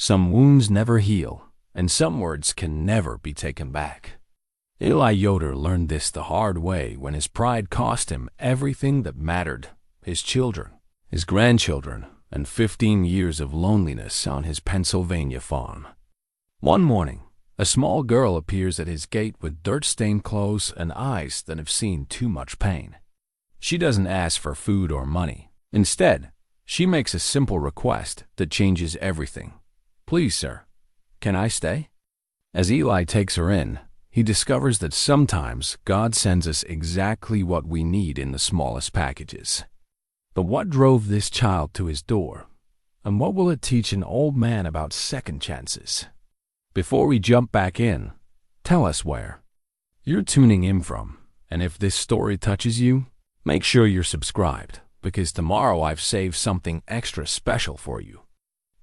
Some wounds never heal, and some words can never be taken back. Eli Yoder learned this the hard way when his pride cost him everything that mattered: his children, his grandchildren, and 15 years of loneliness on his Pennsylvania farm. One morning, a small girl appears at his gate with dirt-stained clothes and eyes that have seen too much pain. She doesn't ask for food or money. Instead, she makes a simple request that changes everything. "Please, sir, can I stay?" As Eli takes her in, he discovers that sometimes God sends us exactly what we need in the smallest packages. But what drove this child to his door? And what will it teach an old man about second chances? Before we jump back in, tell us where you're tuning in from, and if this story touches you, make sure you're subscribed, because tomorrow I've saved something extra special for you.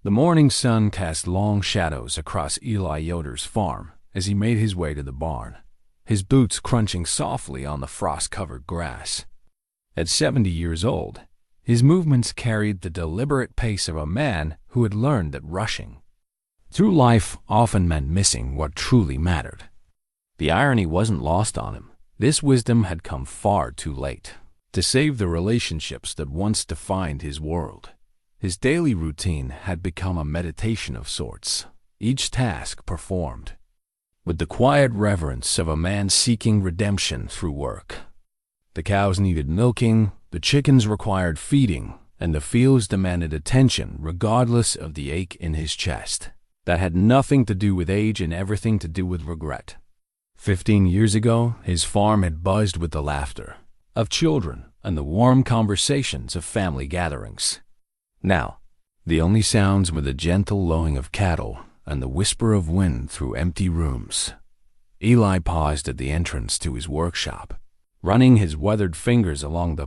The morning sun cast long shadows across Eli Yoder's farm as he made his way to the barn, his boots crunching softly on the frost-covered grass. At 70 years old, his movements carried the deliberate pace of a man who had learned that rushing through life often meant missing what truly mattered. The irony wasn't lost on him. This wisdom had come far too late to save the relationships that once defined his world. His daily routine had become a meditation of sorts, each task performed with the quiet reverence of a man seeking redemption through work. The cows needed milking, the chickens required feeding, and the fields demanded attention regardless of the ache in his chest. That had nothing to do with age and everything to do with regret. 15 years ago, his farm had buzzed with the laughter of children and the warm conversations of family gatherings. Now, the only sounds were the gentle lowing of cattle and the whisper of wind through empty rooms. Eli paused at the entrance to his workshop, running his weathered fingers along the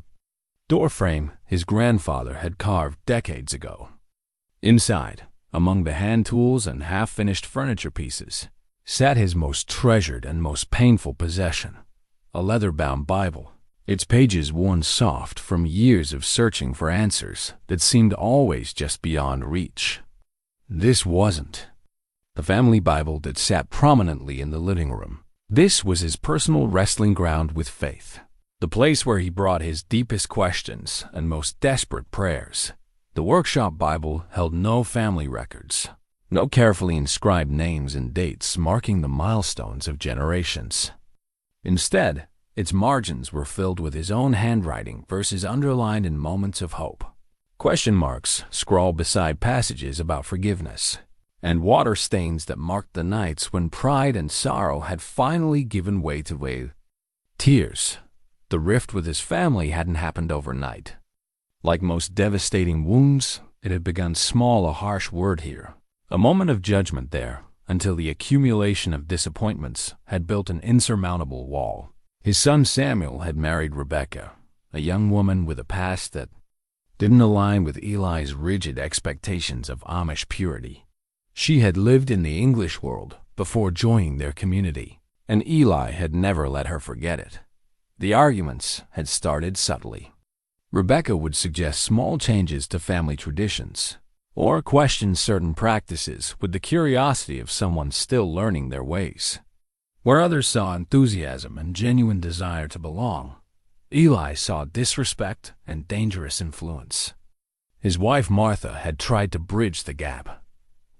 doorframe his grandfather had carved decades ago. Inside, among the hand tools and half-finished furniture pieces, sat his most treasured and most painful possession, a leather-bound Bible, its pages worn soft from years of searching for answers that seemed always just beyond reach. This wasn't the family Bible that sat prominently in the living room. This was his personal wrestling ground with faith, the place where he brought his deepest questions and most desperate prayers. The workshop Bible held no family records, no carefully inscribed names and dates marking the milestones of generations. Instead, its margins were filled with his own handwriting, verses underlined in moments of hope, question marks scrawled beside passages about forgiveness, and water stains that marked the nights when pride and sorrow had finally given way to tears. The rift with his family hadn't happened overnight. Like most devastating wounds, it had begun small, a harsh word here, a moment of judgment there, until the accumulation of disappointments had built an insurmountable wall. His son Samuel had married Rebecca, a young woman with a past that didn't align with Eli's rigid expectations of Amish purity. She had lived in the English world before joining their community, and Eli had never let her forget it. The arguments had started subtly. Rebecca would suggest small changes to family traditions, or question certain practices with the curiosity of someone still learning their ways. Where others saw enthusiasm and genuine desire to belong, Eli saw disrespect and dangerous influence. His wife Martha had tried to bridge the gap,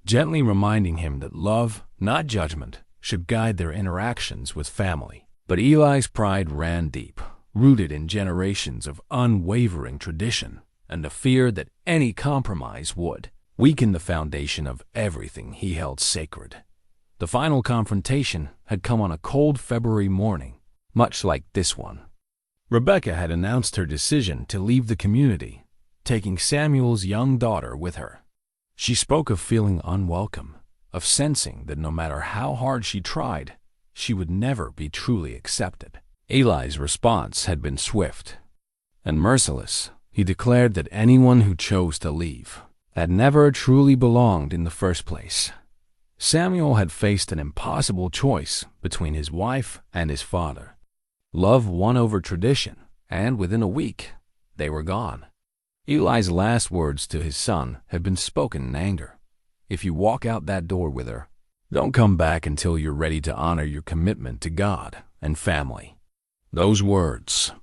gently reminding him that love, not judgment, should guide their interactions with family. But Eli's pride ran deep, rooted in generations of unwavering tradition and the fear that any compromise would weaken the foundation of everything he held sacred. The final confrontation had come on a cold February morning, much like this one. Rebecca had announced her decision to leave the community, taking Samuel's young daughter with her. She spoke of feeling unwelcome, of sensing that no matter how hard she tried, she would never be truly accepted. Eli's response had been swift and merciless. He declared that anyone who chose to leave had never truly belonged in the first place. Samuel had faced an impossible choice between his wife and his father. Love won over tradition, and within a week, they were gone. Eli's last words to his son had been spoken in anger. if you walk out that door with her, don't come back until you're ready to honor your commitment to God and family." Those words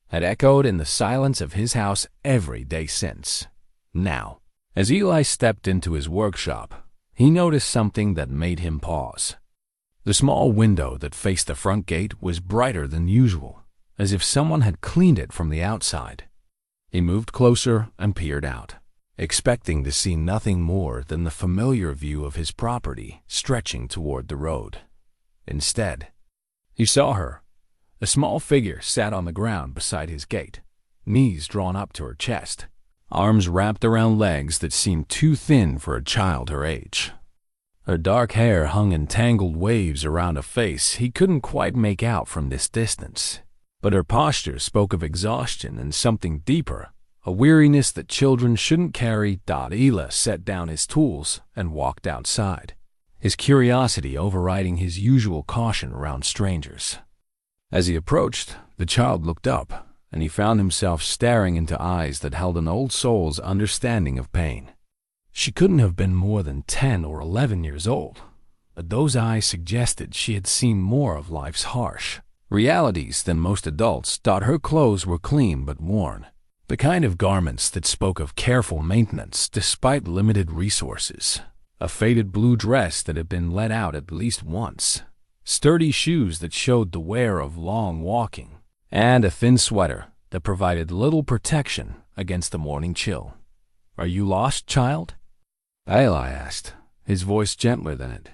had echoed in the silence of his house every day since. Now, as Eli stepped into his workshop, he noticed something that made him pause. The small window that faced the front gate was brighter than usual, as if someone had cleaned it from the outside. He moved closer and peered out, expecting to see nothing more than the familiar view of his property stretching toward the road. Instead, he saw her. A small figure sat on the ground beside his gate, knees drawn up to her chest, arms wrapped around legs that seemed too thin for a child her age. Her dark hair hung in tangled waves around a face he couldn't quite make out from this distance, but her posture spoke of exhaustion and something deeper, a weariness that children shouldn't carry. Eli set down his tools and walked outside, his curiosity overriding his usual caution around strangers. As he approached, the child looked up, and he found himself staring into eyes that held an old soul's understanding of pain. She couldn't have been more than 10 or 11 years old, but those eyes suggested she had seen more of life's harsh realities than most adults. Her clothes were clean but worn, the kind of garments that spoke of careful maintenance despite limited resources. A faded blue dress that had been let out at least once, sturdy shoes that showed the wear of long walking, and a thin sweater that provided little protection against the morning chill. "Are you lost, child?" Eli asked, his voice gentler than it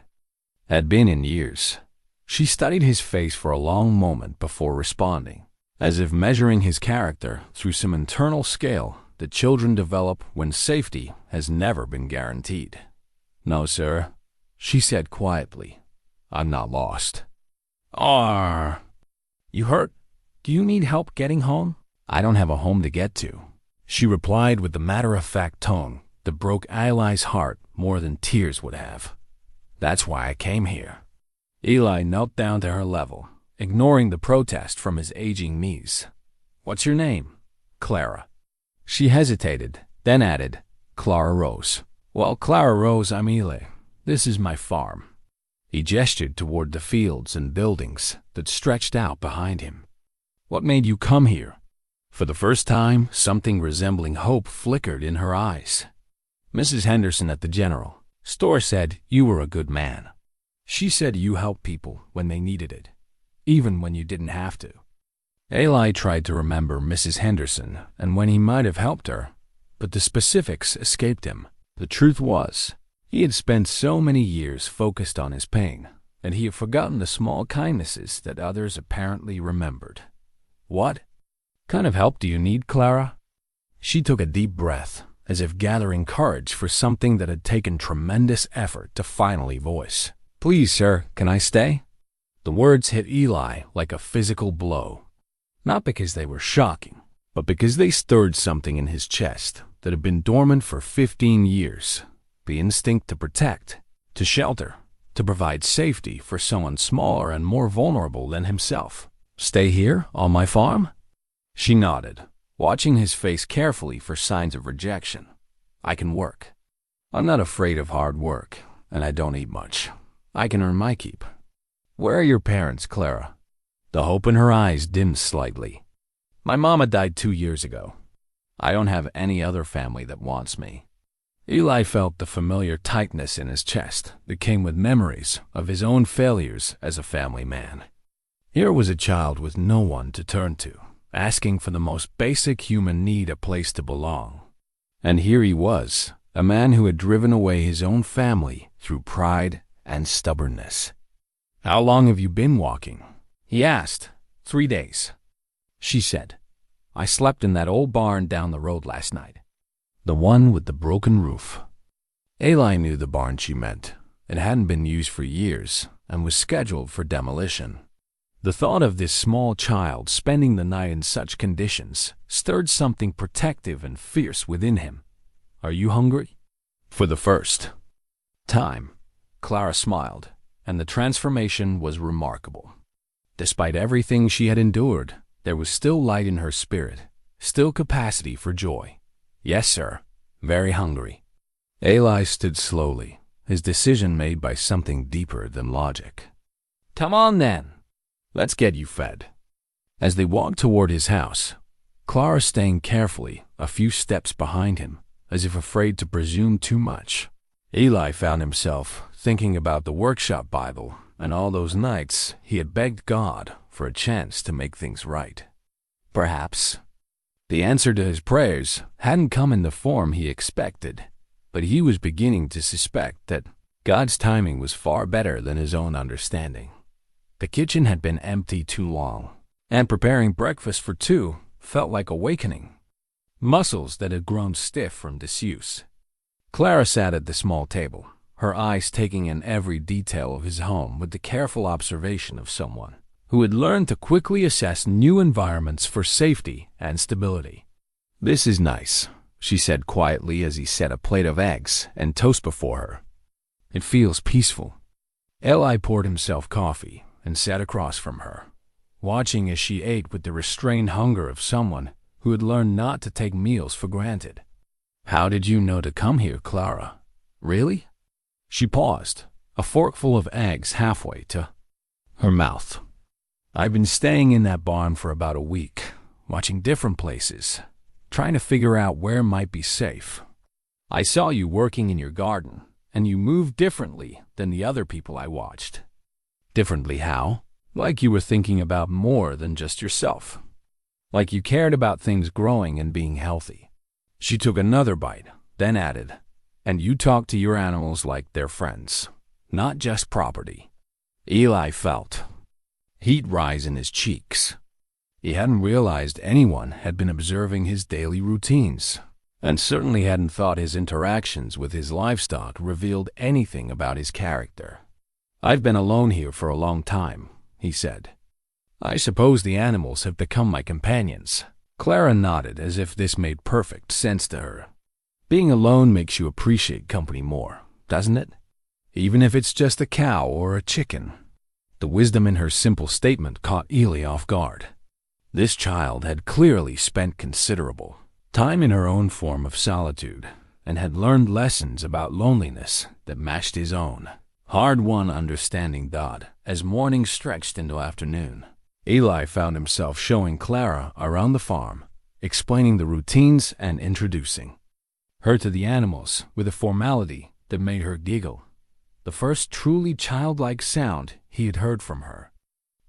had been in years. She studied his face for a long moment before responding, as if measuring his character through some internal scale that children develop when safety has never been guaranteed. "No, sir," she said quietly. "I'm not lost." You hurt? Do you need help getting home?" "I don't have a home to get to," she replied with the matter-of-fact tone that broke Eli's heart more than tears would have. "That's why I came here." Eli knelt down to her level, ignoring the protest from his aging knees. "What's your name?" "Clara." She hesitated, then added, "Clara Rose." "Well, Clara Rose, I'm Eli. This is my farm." He gestured toward the fields and buildings that stretched out behind him. "What made you come here?" For the first time, something resembling hope flickered in her eyes. "Mrs. Henderson at the general store said you were a good man. She said you helped people when they needed it, even when you didn't have to." Eli tried to remember Mrs. Henderson and when he might have helped her, but the specifics escaped him. The truth was, he had spent so many years focused on his pain, and he had forgotten the small kindnesses that others apparently remembered. "What kind of help do you need, Clara?" She took a deep breath, as if gathering courage for something that had taken tremendous effort to finally voice. "Please, sir, can I stay?" The words hit Eli like a physical blow, not because they were shocking, but because they stirred something in his chest that had been dormant for 15 years. The instinct to protect, to shelter, to provide safety for someone smaller and more vulnerable than himself. "Stay here, on my farm?" She nodded, watching his face carefully for signs of rejection. "I can work. I'm not afraid of hard work, and I don't eat much. I can earn my keep." "Where are your parents, Clara?" The hope in her eyes dimmed slightly. "My mama died 2 years ago. I don't have any other family that wants me." Eli felt the familiar tightness in his chest that came with memories of his own failures as a family man. Here was a child with no one to turn to, asking for the most basic human need, a place to belong. And here he was, a man who had driven away his own family through pride and stubbornness. "How long have you been walking?" he asked. 3 days, she said. "I slept in that old barn down the road last night. The one with the broken roof." Eli knew the barn she meant. It hadn't been used for years and was scheduled for demolition. The thought of this small child spending the night in such conditions stirred something protective and fierce within him. "Are you hungry?" For the first time, Clara smiled, and the transformation was remarkable. Despite everything she had endured, there was still light in her spirit, still capacity for joy. "Yes, sir. Very hungry." Eli stood slowly, his decision made by something deeper than logic. "Come on then. Let's get you fed." As they walked toward his house, Clara staying carefully a few steps behind him, as if afraid to presume too much. Eli found himself thinking about the workshop Bible and all those nights he had begged God for a chance to make things right. Perhaps the answer to his prayers hadn't come in the form he expected, but he was beginning to suspect that God's timing was far better than his own understanding. The kitchen had been empty too long, and preparing breakfast for two felt like awakening muscles that had grown stiff from disuse. Clara sat at the small table, her eyes taking in every detail of his home with the careful observation of someone who had learned to quickly assess new environments for safety and stability. "This is nice," she said quietly as he set a plate of eggs and toast before her. "It feels peaceful." Eli poured himself coffee and sat across from her, watching as she ate with the restrained hunger of someone who had learned not to take meals for granted. "How did you know to come here, Clara? Really?" She paused, a forkful of eggs halfway to her mouth. "I've been staying in that barn for about a week, watching different places, trying to figure out where might be safe. I saw you working in your garden, and you moved differently than the other people I watched." "Differently how?" "Like you were thinking about more than just yourself. Like you cared about things growing and being healthy." She took another bite, then added, "And you talk to your animals like they're friends, not just property." Eli felt heat rise in his cheeks. He hadn't realized anyone had been observing his daily routines, and certainly hadn't thought his interactions with his livestock revealed anything about his character. "I've been alone here for a long time," he said. "I suppose the animals have become my companions." Clara nodded as if this made perfect sense to her. Being alone makes you appreciate company more, doesn't it? Even if it's just a cow or a chicken. The wisdom in her simple statement caught Eli off guard. This child had clearly spent considerable time in her own form of solitude and had learned lessons about loneliness that matched his own. Hard-won understanding died as morning stretched into afternoon. Eli found himself showing Clara around the farm, explaining the routines and introducing her to the animals with a formality that made her giggle, the first truly childlike sound he had heard from her.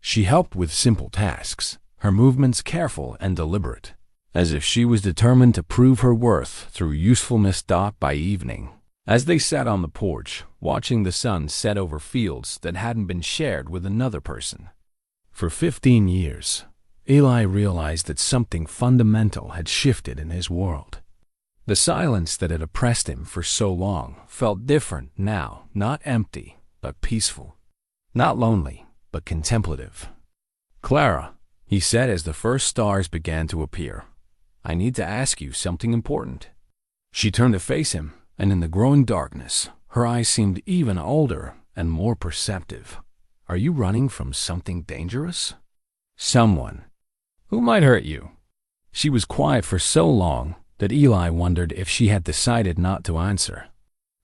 She helped with simple tasks, her movements careful and deliberate, as if she was determined to prove her worth through usefulness. By evening, as they sat on the porch, watching the sun set over fields that hadn't been shared with another person for 15 years, Eli realized that something fundamental had shifted in his world. The silence that had oppressed him for so long felt different now, not empty, but peaceful. Not lonely, but contemplative. "Clara," he said as the first stars began to appear, "I need to ask you something important." She turned to face him, and in the growing darkness, her eyes seemed even older and more perceptive. "Are you running from something dangerous?" "Someone. Who might hurt you?" She was quiet for so long that Eli wondered if she had decided not to answer.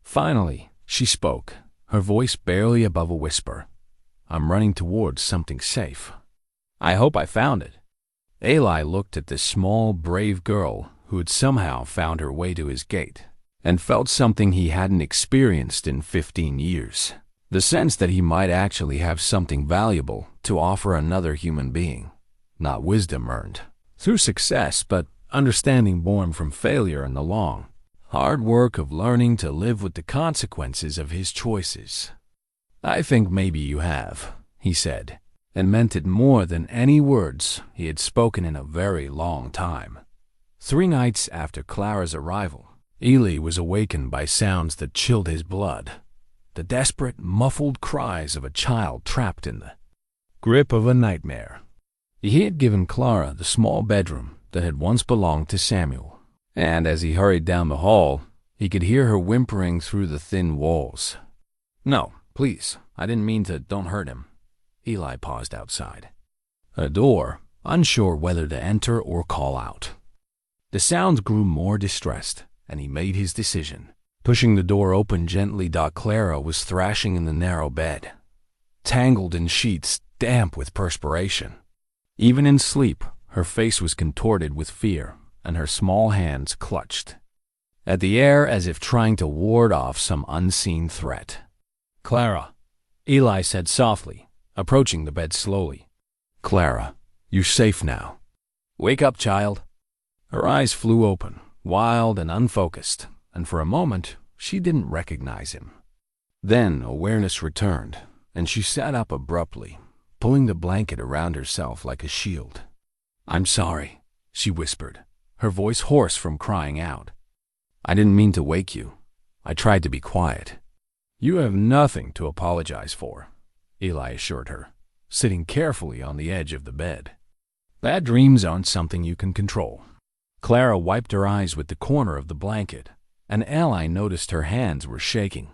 Finally, she spoke, her voice barely above a whisper. "I'm running towards something safe." "I hope I found it." Eli looked at the small, brave girl who had somehow found her way to his gate, and felt something he hadn't experienced in 15 years. The sense that he might actually have something valuable to offer another human being. Not wisdom earned through success, but understanding born from failure in the long, hard work of learning to live with the consequences of his choices. "I think maybe you have," he said, and meant it more than any words he had spoken in a very long time. 3 nights after Clara's arrival, Eli was awakened by sounds that chilled his blood. The desperate, muffled cries of a child trapped in the grip of a nightmare. He had given Clara the small bedroom that had once belonged to Samuel, and as he hurried down the hall, he could hear her whimpering through the thin walls. "No, please, I didn't mean to. Don't hurt him." Eli paused outside a door, unsure whether to enter or call out. The sounds grew more distressed, and he made his decision. Pushing the door open gently, Clara was thrashing in the narrow bed, tangled in sheets damp with perspiration. Even in sleep, her face was contorted with fear, and her small hands clutched at the air as if trying to ward off some unseen threat. "Clara," Eli said softly, approaching the bed slowly. "Clara, you're safe now. Wake up, child." Her eyes flew open, wild and unfocused, and for a moment she didn't recognize him. Then awareness returned, and she sat up abruptly, pulling the blanket around herself like a shield. "I'm sorry," she whispered, her voice hoarse from crying out. "I didn't mean to wake you. I tried to be quiet." "You have nothing to apologize for," Eli assured her, sitting carefully on the edge of the bed. "Bad dreams aren't something you can control." Clara wiped her eyes with the corner of the blanket, and Eli noticed her hands were shaking.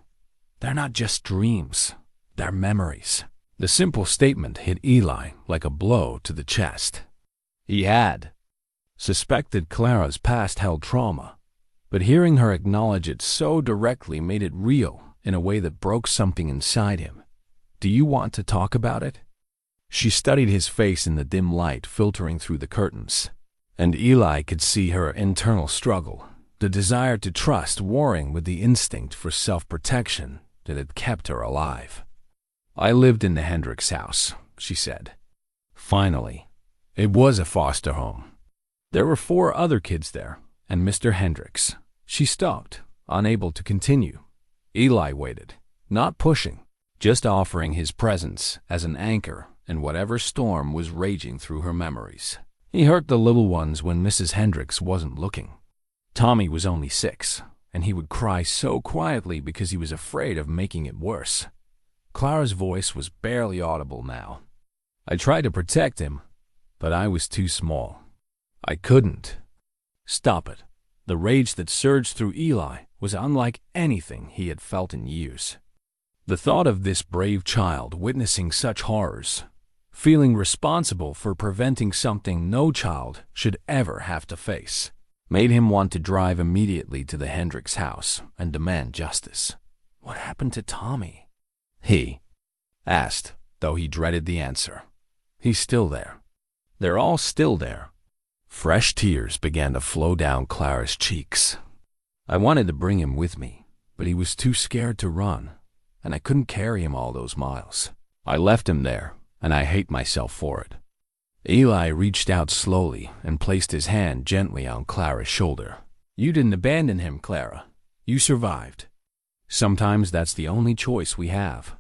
"They're not just dreams, they're memories." The simple statement hit Eli like a blow to the chest. He had suspected Clara's past-held trauma, but hearing her acknowledge it so directly made it real in a way that broke something inside him. "Do you want to talk about it?" She studied his face in the dim light filtering through the curtains, and Eli could see her internal struggle, the desire to trust warring with the instinct for self-protection that had kept her alive. "I lived in the Hendricks house," she said. Finally, it was a foster home. There were 4 other kids there, and Mr. Hendricks. She stopped, unable to continue. Eli waited, not pushing, just offering his presence as an anchor in whatever storm was raging through her memories. He hurt the little ones when Mrs. Hendricks wasn't looking. Tommy was only 6, and he would cry so quietly because he was afraid of making it worse. Clara's voice was barely audible now. "I tried to protect him, but I was too small. I couldn't." "Stop it." The rage that surged through Eli was unlike anything he had felt in years. The thought of this brave child witnessing such horrors, feeling responsible for preventing something no child should ever have to face, made him want to drive immediately to the Hendricks house and demand justice. What happened to Tommy? He asked, though he dreaded the answer. He's still there. They're all still there. Fresh tears began to flow down Clara's cheeks. "I wanted to bring him with me, but he was too scared to run, and I couldn't carry him all those miles. I left him there, and I hate myself for it." Eli reached out slowly and placed his hand gently on Clara's shoulder. "You didn't abandon him, Clara. You survived. Sometimes that's the only choice we have.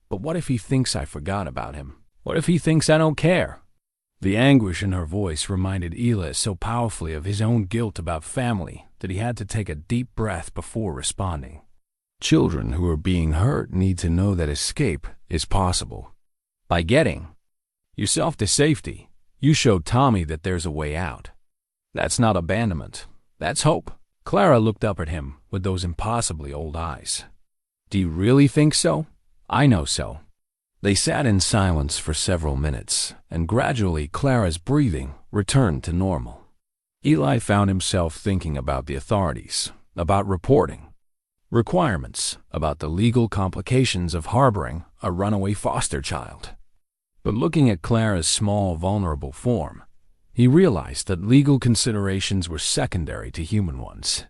But what if he thinks I forgot about him? What if he thinks I don't care?" The anguish in her voice reminded Eli so powerfully of his own guilt about family that he had to take a deep breath before responding. Children who are being hurt need to know that escape is possible. By getting yourself to safety, you showed Tommy that there's a way out. That's not abandonment. That's hope. Clara looked up at him with those impossibly old eyes. "Do you really think so? I know so." They sat in silence for several minutes, and gradually Clara's breathing returned to normal. Eli found himself thinking about the authorities, about reporting, requirements, about the legal complications of harboring a runaway foster child. But looking at Clara's small, vulnerable form, he realized that legal considerations were secondary to human ones.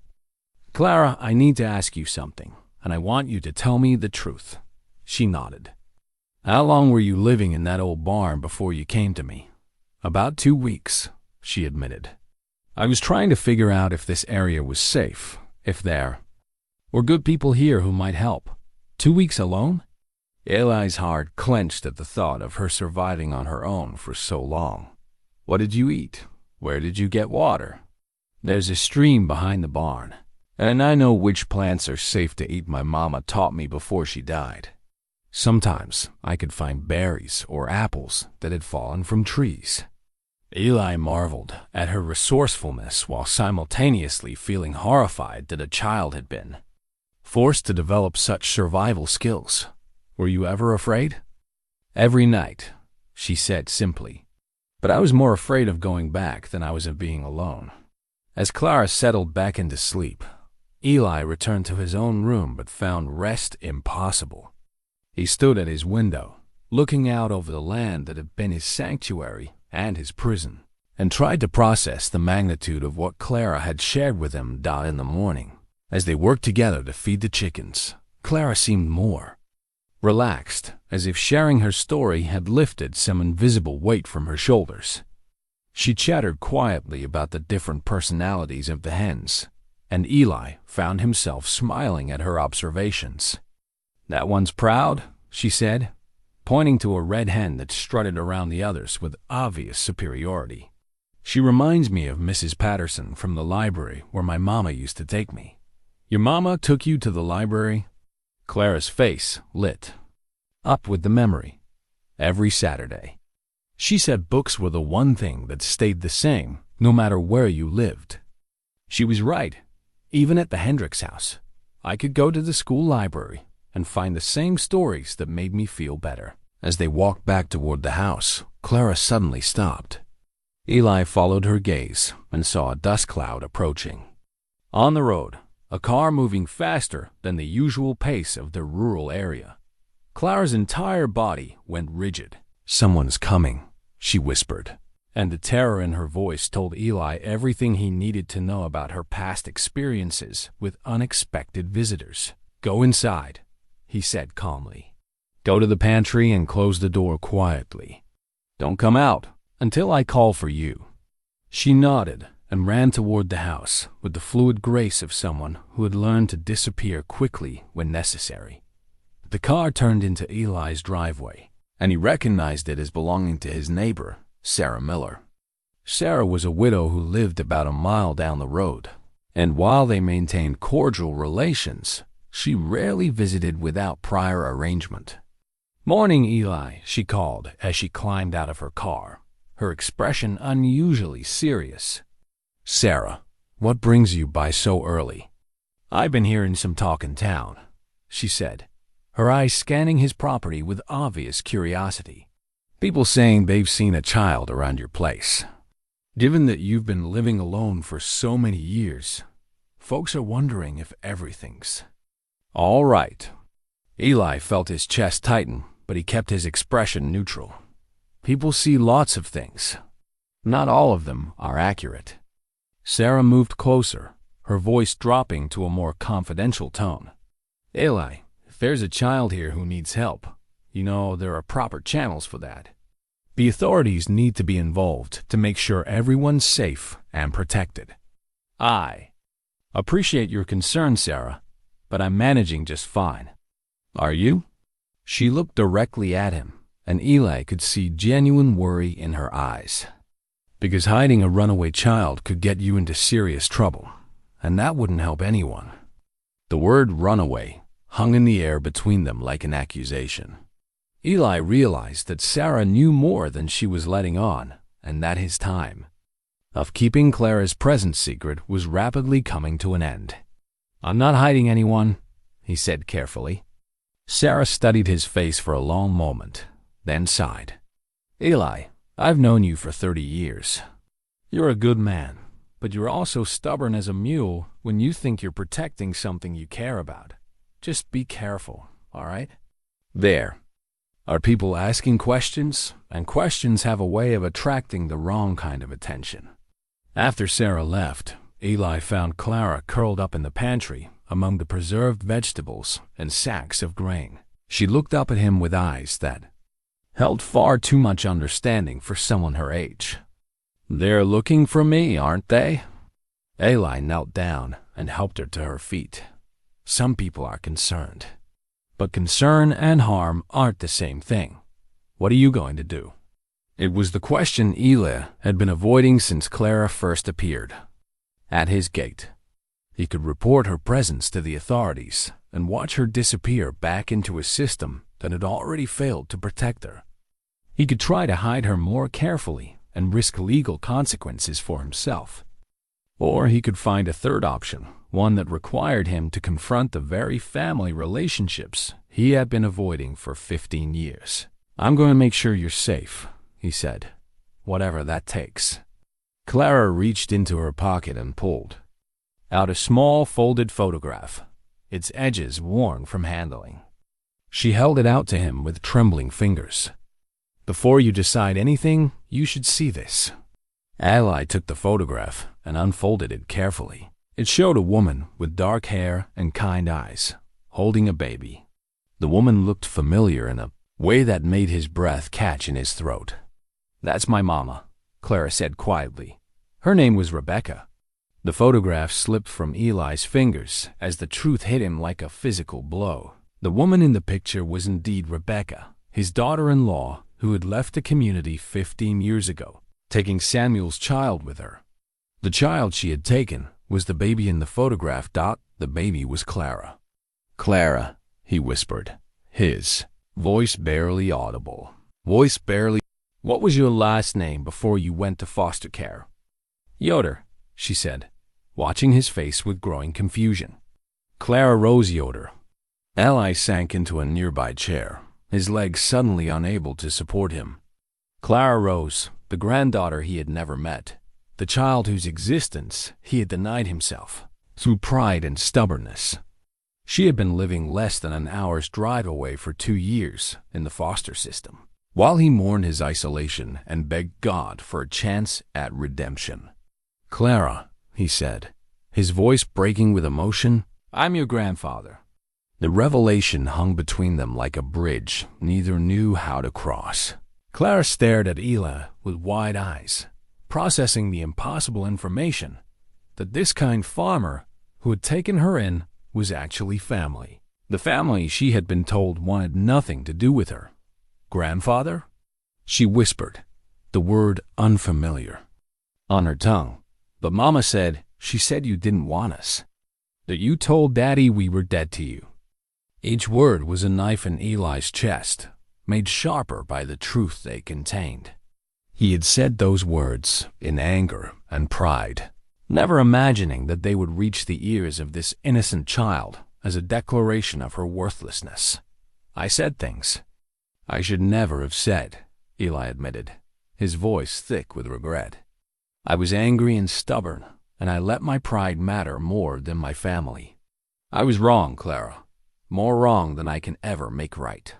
"Clara, I need to ask you something, and I want you to tell me the truth." She nodded. "How long were you living in that old barn before you came to me?" "About 2 weeks," she admitted. "I was trying to figure out if this area was safe, if there were good people here who might help. 2 weeks alone?" Eli's heart clenched at the thought of her surviving on her own for so long. "What did you eat? Where did you get water?" "There's a stream behind the barn, and I know which plants are safe to eat. My mama taught me before she died. Sometimes I could find berries or apples that had fallen from trees." Eli marveled at her resourcefulness while simultaneously feeling horrified that a child had been forced to develop such survival skills. "Were you ever afraid?" "Every night," she said simply. "But I was more afraid of going back than I was of being alone." As Clara settled back into sleep, Eli returned to his own room but found rest impossible. He stood at his window, looking out over the land that had been his sanctuary and his prison, and tried to process the magnitude of what Clara had shared with him in the morning. As they worked together to feed the chickens, Clara seemed more relaxed, as if sharing her story had lifted some invisible weight from her shoulders. She chattered quietly about the different personalities of the hens, and Eli found himself smiling at her observations. "That one's proud," she said, pointing to a red hen that strutted around the others with obvious superiority. "She reminds me of Mrs. Patterson from the library where my mama used to take me." "Your mama took you to the library?" Clara's face lit up with the memory. "Every Saturday. She said books were the one thing that stayed the same no matter where you lived." She was right. Even at the Hendricks house, I could go to the school library and find the same stories that made me feel better. As they walked back toward the house, Clara suddenly stopped. Eli followed her gaze and saw a dust cloud approaching. On the road, a car moving faster than the usual pace of the rural area. Clara's entire body went rigid. "Someone's coming," she whispered, and the terror in her voice told Eli everything he needed to know about her past experiences with unexpected visitors. "Go inside," he said calmly. "Go to the pantry and close the door quietly. Don't come out until I call for you." She nodded and ran toward the house with the fluid grace of someone who had learned to disappear quickly when necessary. The car turned into Eli's driveway, and he recognized it as belonging to his neighbor, Sarah Miller. Sarah was a widow who lived about a mile down the road, and while they maintained cordial relations, she rarely visited without prior arrangement. "Morning, Eli," she called as she climbed out of her car, her expression unusually serious. "Sarah, what brings you by so early?" "I've been hearing some talk in town," she said, her eyes scanning his property with obvious curiosity. "People saying they've seen a child around your place. Given that you've been living alone for so many years, folks are wondering if everything's all right." Eli felt his chest tighten, but he kept his expression neutral. "People see lots of things. Not all of them are accurate." Sarah moved closer, her voice dropping to a more confidential tone. "Eli, if there's a child here who needs help, you know there are proper channels for that. The authorities need to be involved to make sure everyone's safe and protected." "I appreciate your concern, Sarah, but I'm managing just fine." "Are you?" She looked directly at him, and Eli could see genuine worry in her eyes. "Because hiding a runaway child could get you into serious trouble, and that wouldn't help anyone." The word runaway hung in the air between them like an accusation. Eli realized that Sarah knew more than she was letting on, and that his time of keeping Clara's presence secret was rapidly coming to an end. "I'm not hiding anyone," he said carefully. Sarah studied his face for a long moment, then sighed. "Eli, I've known you for 30 years. You're a good man, but you're also stubborn as a mule when you think you're protecting something you care about. Just be careful, all right?" There are people asking questions, and questions have a way of attracting the wrong kind of attention. After Sarah left, Eli found Clara curled up in the pantry among the preserved vegetables and sacks of grain. She looked up at him with eyes that held far too much understanding for someone her age. "They're looking for me, aren't they?" Eli knelt down and helped her to her feet. "Some people are concerned. But concern and harm aren't the same thing. What are you going to do?" It was the question Eli had been avoiding since Clara first appeared at his gate. He could report her presence to the authorities and watch her disappear back into a system that had already failed to protect her. He could try to hide her more carefully and risk legal consequences for himself. Or he could find a third option, one that required him to confront the very family relationships he had been avoiding for 15 years. "I'm going to make sure you're safe," he said, "whatever that takes." Clara reached into her pocket and pulled out a small folded photograph, its edges worn from handling. She held it out to him with trembling fingers. "Before you decide anything, you should see this." Eli took the photograph and unfolded it carefully. It showed a woman with dark hair and kind eyes, holding a baby. The woman looked familiar in a way that made his breath catch in his throat. "That's my mama," Clara said quietly. Her name was Rebecca. The photograph slipped from Eli's fingers as the truth hit him like a physical blow. The woman in the picture was indeed Rebecca, his daughter-in-law, who had left the community 15 years ago, taking Samuel's child with her. The child she had taken was the baby in the photograph. The baby was Clara. "Clara," he whispered, his voice barely audible. "What was your last name before you went to foster care?" "Yoder," she said, watching his face with growing confusion. "Clara Rose Yoder." Eli sank into a nearby chair, his legs suddenly unable to support him. Clara Rose, the granddaughter he had never met, the child whose existence he had denied himself through pride and stubbornness. She had been living less than an hour's drive away for 2 years in the foster system, while he mourned his isolation and begged God for a chance at redemption. "Clara," he said, his voice breaking with emotion, "I'm your grandfather." The revelation hung between them like a bridge neither knew how to cross. Clara stared at Eli with wide eyes, processing the impossible information that this kind farmer who had taken her in was actually family. The family she had been told wanted nothing to do with her. "Grandfather?" She whispered, the word unfamiliar on her tongue. "But Mama said, she said you didn't want us. That you told Daddy we were dead to you." Each word was a knife in Eli's chest, made sharper by the truth they contained. He had said those words in anger and pride, never imagining that they would reach the ears of this innocent child as a declaration of her worthlessness. "I said things I should never have said," Eli admitted, his voice thick with regret. "I was angry and stubborn, and I let my pride matter more than my family. I was wrong, Clara, more wrong than I can ever make right."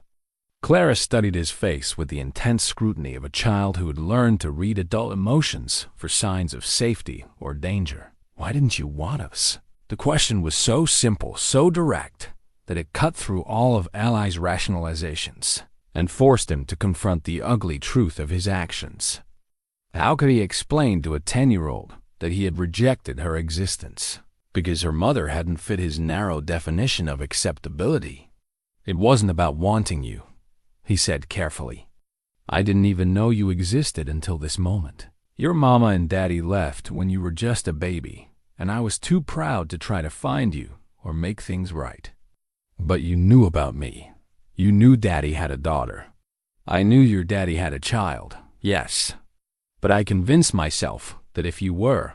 Clara studied his face with the intense scrutiny of a child who had learned to read adult emotions for signs of safety or danger. "Why didn't you want us?" The question was so simple, so direct, that it cut through all of Eli's rationalizations and forced him to confront the ugly truth of his actions. How could he explain to a 10-year-old that he had rejected her existence because her mother hadn't fit his narrow definition of acceptability? "It wasn't about wanting you," he said carefully. "I didn't even know you existed until this moment. Your mama and daddy left when you were just a baby, and I was too proud to try to find you or make things right. But you knew about me. You knew Daddy had a daughter. I knew your daddy had a child, yes. But I convinced myself that if you were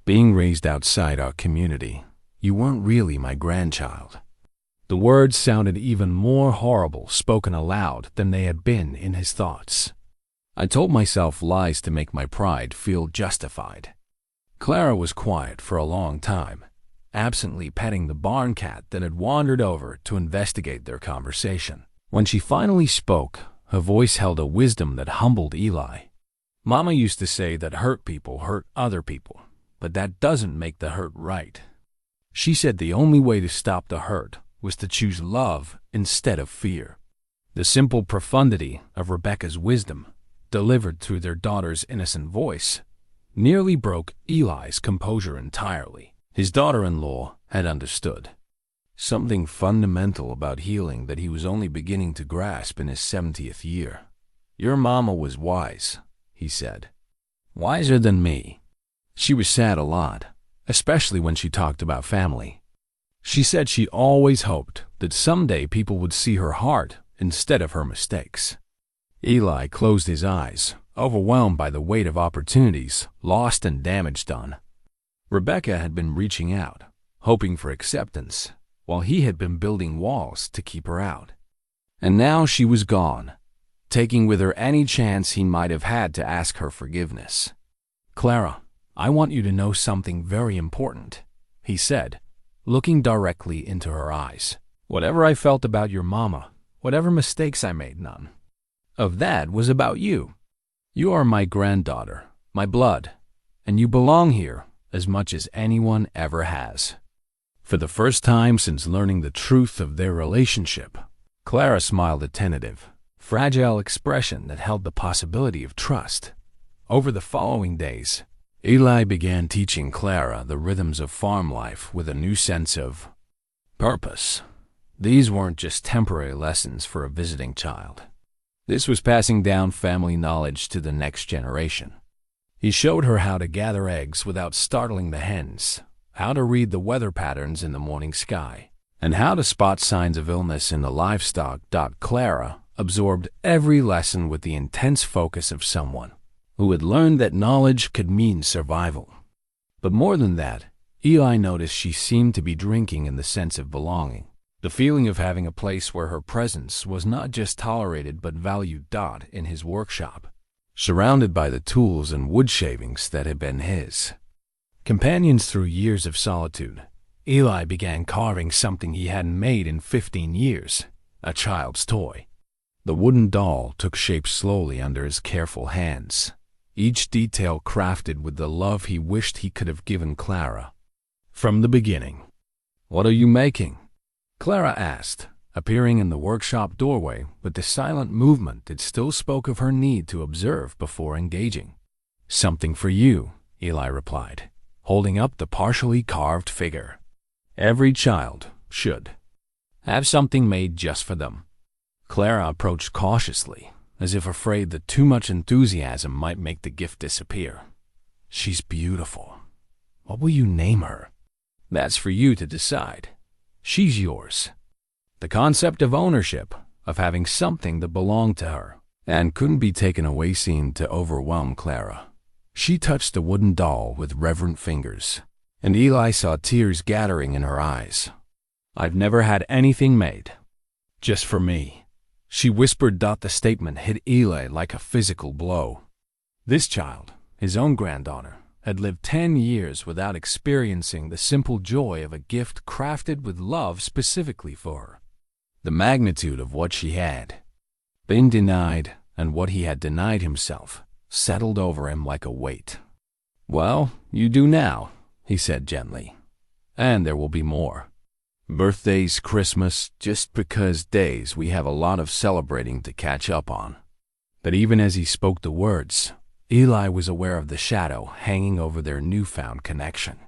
being raised outside our community, you weren't really my grandchild." The words sounded even more horrible spoken aloud than they had been in his thoughts. "I told myself lies to make my pride feel justified." Clara was quiet for a long time, absently petting the barn cat that had wandered over to investigate their conversation. When she finally spoke, her voice held a wisdom that humbled Eli. "Mama used to say that hurt people hurt other people, but that doesn't make the hurt right. She said the only way to stop the hurt was to choose love instead of fear." The simple profundity of Rebecca's wisdom, delivered through their daughter's innocent voice, nearly broke Eli's composure entirely. His daughter-in-law had understood something fundamental about healing that he was only beginning to grasp in his 70th year. "Your mama was wise," he said. "Wiser than me. She was sad a lot, especially when she talked about family. She said she always hoped that someday people would see her heart instead of her mistakes." Eli closed his eyes, overwhelmed by the weight of opportunities lost and damage done. Rebecca had been reaching out, hoping for acceptance, while he had been building walls to keep her out. And now she was gone, taking with her any chance he might have had to ask her forgiveness. "Clara, I want you to know something very important," he said, looking directly into her eyes. Whatever I felt about your mama, whatever mistakes I made, none of that was about you. You are my granddaughter, my blood, and you belong here as much as anyone ever has. For the first time since learning the truth of their relationship, Clara smiled a tentative, fragile expression that held the possibility of trust. Over the following days, Eli began teaching Clara the rhythms of farm life with a new sense of purpose. These weren't just temporary lessons for a visiting child. This was passing down family knowledge to the next generation. He showed her how to gather eggs without startling the hens, how to read the weather patterns in the morning sky, and how to spot signs of illness in the livestock. Clara absorbed every lesson with the intense focus of someone who had learned that knowledge could mean survival. But more than that, Eli noticed she seemed to be drinking in the sense of belonging, the feeling of having a place where her presence was not just tolerated but valued. In his workshop, surrounded by the tools and wood shavings that had been his companions through years of solitude, Eli began carving something he hadn't made in 15 years, a child's toy. The wooden doll took shape slowly under his careful hands, each detail crafted with the love he wished he could have given Clara from the beginning. "What are you making?" Clara asked, appearing in the workshop doorway with the silent movement that still spoke of her need to observe before engaging. "Something for you," Eli replied, holding up the partially carved figure. "Every child should have something made just for them." Clara approached cautiously, as if afraid that too much enthusiasm might make the gift disappear. "She's beautiful. What will you name her?" "That's for you to decide. She's yours." The concept of ownership, of having something that belonged to her and couldn't be taken away, seemed to overwhelm Clara. She touched the wooden doll with reverent fingers, and Eli saw tears gathering in her eyes. "I've never had anything made just for me," she whispered. The statement hit Eli like a physical blow. This child, his own granddaughter, had lived 10 years without experiencing the simple joy of a gift crafted with love specifically for her. The magnitude of what she had been denied and what he had denied himself settled over him like a weight. "Well, you do now," he said gently, "and there will be more. Birthdays, Christmas, just because days we have a lot of celebrating to catch up on." But even as he spoke the words, Eli was aware of the shadow hanging over their newfound connection.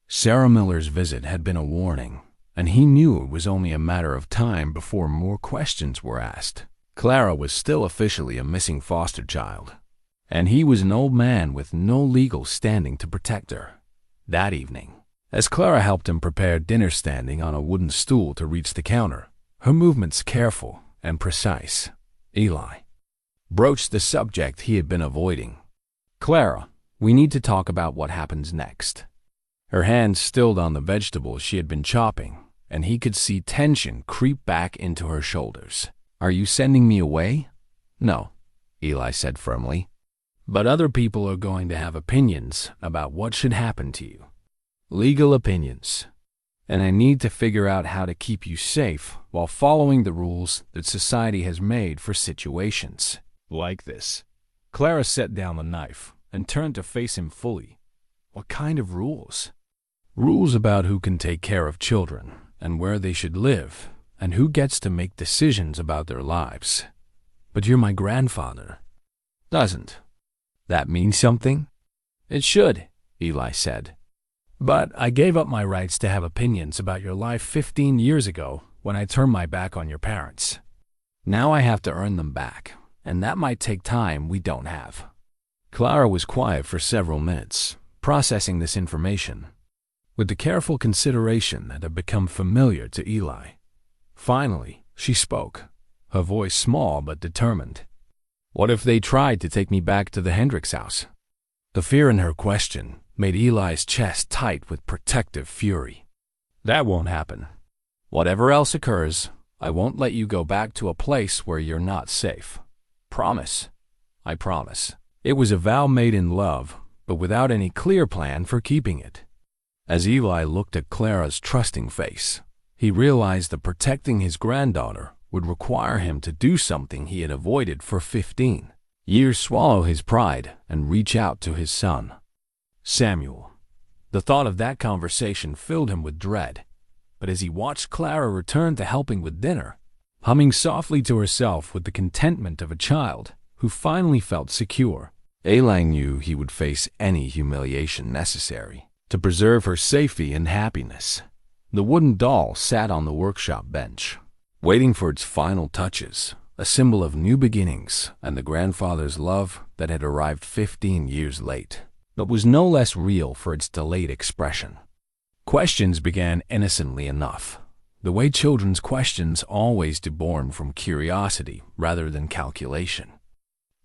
Sarah Miller's visit had been a warning, and he knew it was only a matter of time before more questions were asked. Clara was still officially a missing foster child, and he was an old man with no legal standing to protect her. That evening, as Clara helped him prepare dinner standing on a wooden stool to reach the counter, her movements careful and precise, Eli broached the subject he had been avoiding. "Clara, we need to talk about what happens next." Her hands stilled on the vegetables she had been chopping, and he could see tension creep back into her shoulders. "Are you sending me away?" "No," Eli said firmly. "But other people are going to have opinions about what should happen to you. Legal opinions. And I need to figure out how to keep you safe while following the rules that society has made for situations like this." Clara set down the knife and turned to face him fully. "What kind of rules?" "Rules about who can take care of children and where they should live and who gets to make decisions about their lives." "But you're my grandfather." "Doesn't that mean something?" "It should," Eli said. "But I gave up my rights to have opinions about your life 15 years ago when I turned my back on your parents. Now I have to earn them back, and that might take time we don't have." Clara was quiet for several minutes, processing this information with the careful consideration that had become familiar to Eli. Finally, she spoke, her voice small but determined. "What if they tried to take me back to the Hendricks house?" The fear in her question made Eli's chest tight with protective fury. "That won't happen. Whatever else occurs, I won't let you go back to a place where you're not safe. Promise." "I promise." It was a vow made in love, but without any clear plan for keeping it. As Eli looked at Clara's trusting face, he realized that protecting his granddaughter would require him to do something he had avoided for 15 years: swallow his pride and reach out to his son, Samuel. The thought of that conversation filled him with dread, but as he watched Clara return to helping with dinner, humming softly to herself with the contentment of a child who finally felt secure, Eli knew he would face any humiliation necessary to preserve her safety and happiness. The wooden doll sat on the workshop bench, waiting for its final touches, a symbol of new beginnings and the grandfather's love that had arrived 15 years late, but was no less real for its delayed expression. Questions began innocently enough, the way children's questions always do, born from curiosity rather than calculation.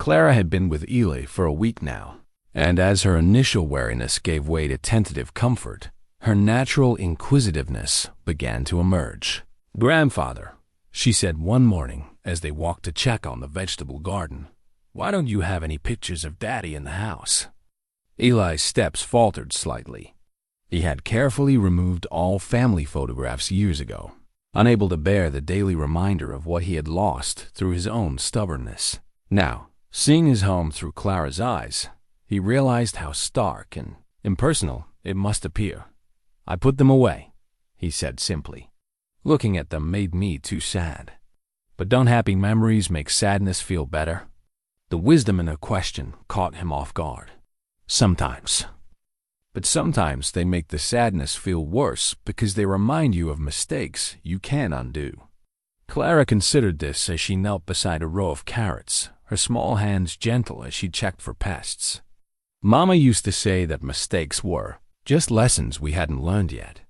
Clara had been with Eli for a week now, and as her initial wariness gave way to tentative comfort, her natural inquisitiveness began to emerge. "Grandfather," she said one morning as they walked to check on the vegetable garden, "why don't you have any pictures of Daddy in the house?" Eli's steps faltered slightly. He had carefully removed all family photographs years ago, unable to bear the daily reminder of what he had lost through his own stubbornness. Now, seeing his home through Clara's eyes, he realized how stark and impersonal it must appear. "I put them away," he said simply. "Looking at them made me too sad." But don't happy memories make sadness feel better? The wisdom in her question caught him off guard. Sometimes. But sometimes they make the sadness feel worse because they remind you of mistakes you can't undo. Clara considered this as she knelt beside a row of carrots, her small hands gentle as she checked for pests. Mama used to say that mistakes were just lessons we hadn't learned yet.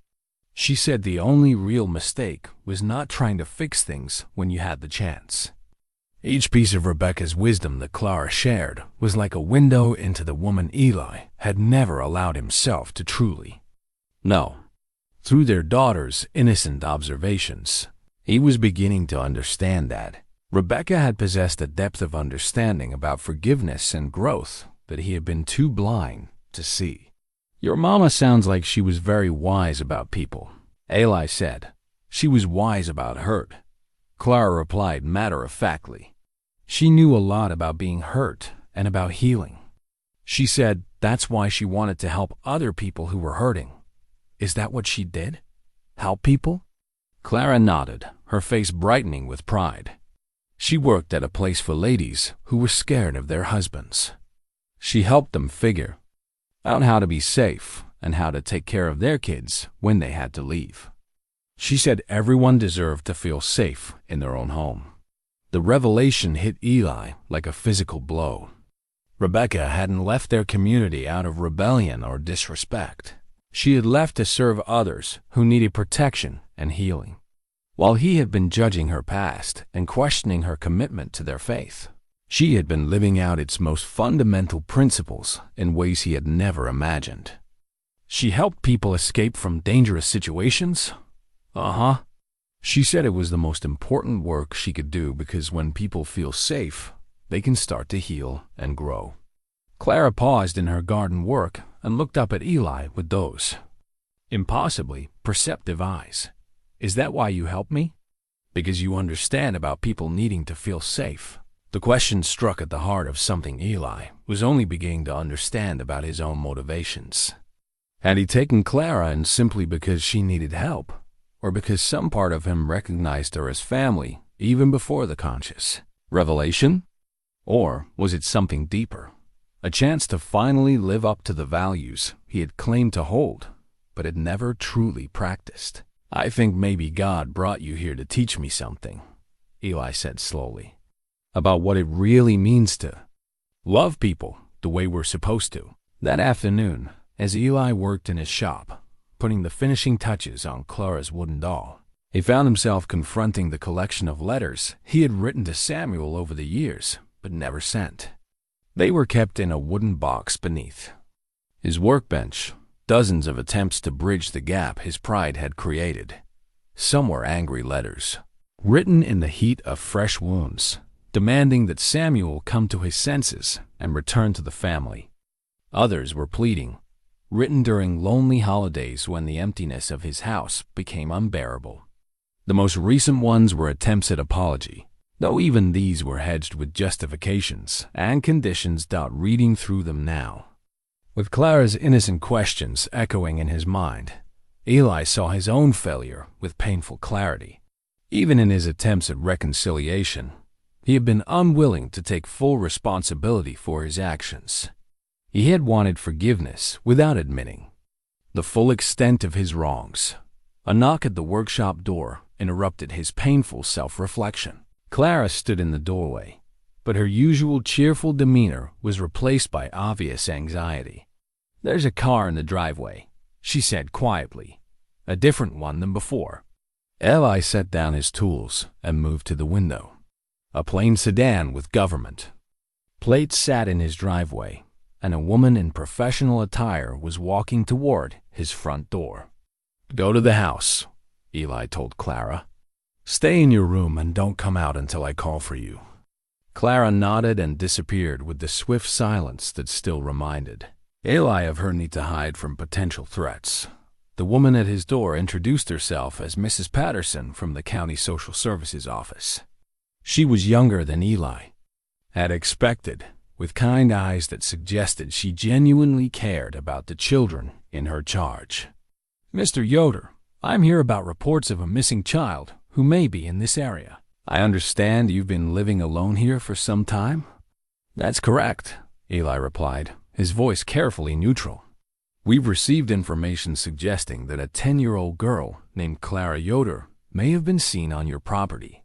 She said the only real mistake was not trying to fix things when you had the chance. Each piece of Rebecca's wisdom that Clara shared was like a window into the woman Eli had never allowed himself to truly know. Through their daughter's innocent observations, he was beginning to understand that Rebecca had possessed a depth of understanding about forgiveness and growth that he had been too blind to see. "Your mama sounds like she was very wise about people," Eli said. "She was wise about hurt," Clara replied matter-of-factly. She knew a lot about being hurt and about healing. She said that's why she wanted to help other people who were hurting. Is that what she did? Help people? Clara nodded, her face brightening with pride. She worked at a place for ladies who were scared of their husbands. She helped them figure out how to be safe and how to take care of their kids when they had to leave. She said everyone deserved to feel safe in their own home. The revelation hit Eli like a physical blow. Rebecca hadn't left their community out of rebellion or disrespect. She had left to serve others who needed protection and healing. While he had been judging her past and questioning her commitment to their faith, she had been living out its most fundamental principles in ways he had never imagined. She helped people escape from dangerous situations? She said it was the most important work she could do because when people feel safe, they can start to heal and grow. Clara paused in her garden work and looked up at Eli with those impossibly perceptive eyes. "Is that why you help me? Because you understand about people needing to feel safe?" The question struck at the heart of something Eli was only beginning to understand about his own motivations. Had he taken Clara in simply because she needed help, or because some part of him recognized her as family even before the conscious revelation? Or was it something deeper, a chance to finally live up to the values he had claimed to hold, but had never truly practiced? "I think maybe God brought you here to teach me something," Eli said slowly, "about what it really means to love people the way we're supposed to." That afternoon, as Eli worked in his shop, putting the finishing touches on Clara's wooden doll, he found himself confronting the collection of letters he had written to Samuel over the years, but never sent. They were kept in a wooden box beneath his workbench, dozens of attempts to bridge the gap his pride had created. Some were angry letters, written in the heat of fresh wounds, demanding that Samuel come to his senses and return to the family. Others were pleading, written during lonely holidays when the emptiness of his house became unbearable. The most recent ones were attempts at apology, though even these were hedged with justifications and conditions. Reading through them now, with Clara's innocent questions echoing in his mind, Eli saw his own failure with painful clarity. Even in his attempts at reconciliation, he had been unwilling to take full responsibility for his actions. He had wanted forgiveness without admitting the full extent of his wrongs. A knock at the workshop door interrupted his painful self-reflection. Clara stood in the doorway, but her usual cheerful demeanor was replaced by obvious anxiety. "There's a car in the driveway," she said quietly, "a different one than before." Eli set down his tools and moved to the window. A plain sedan with government plates sat in his driveway, and a woman in professional attire was walking toward his front door. "Go to the house," Eli told Clara. "Stay in your room and don't come out until I call for you." Clara nodded and disappeared with the swift silence that still reminded Eli of her need to hide from potential threats. The woman at his door introduced herself as Mrs. Patterson from the County Social Services Office. She was younger than Eli had expected, with kind eyes that suggested she genuinely cared about the children in her charge. "Mr. Yoder, I'm here about reports of a missing child who may be in this area. I understand you've been living alone here for some time?" "That's correct," Eli replied, his voice carefully neutral. "We've received information suggesting that a 10-year-old girl named Clara Yoder may have been seen on your property.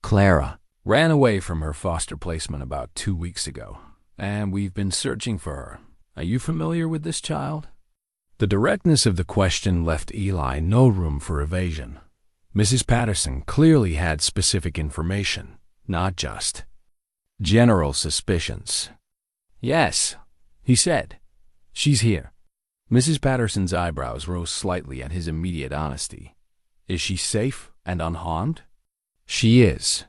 Clara ran away from her foster placement about 2 weeks ago, and we've been searching for her. Are you familiar with this child?" The directness of the question left Eli no room for evasion. Mrs. Patterson clearly had specific information, not just general suspicions. "Yes," he said. "She's here." Mrs. Patterson's eyebrows rose slightly at his immediate honesty. "Is she safe and unharmed?" "She is.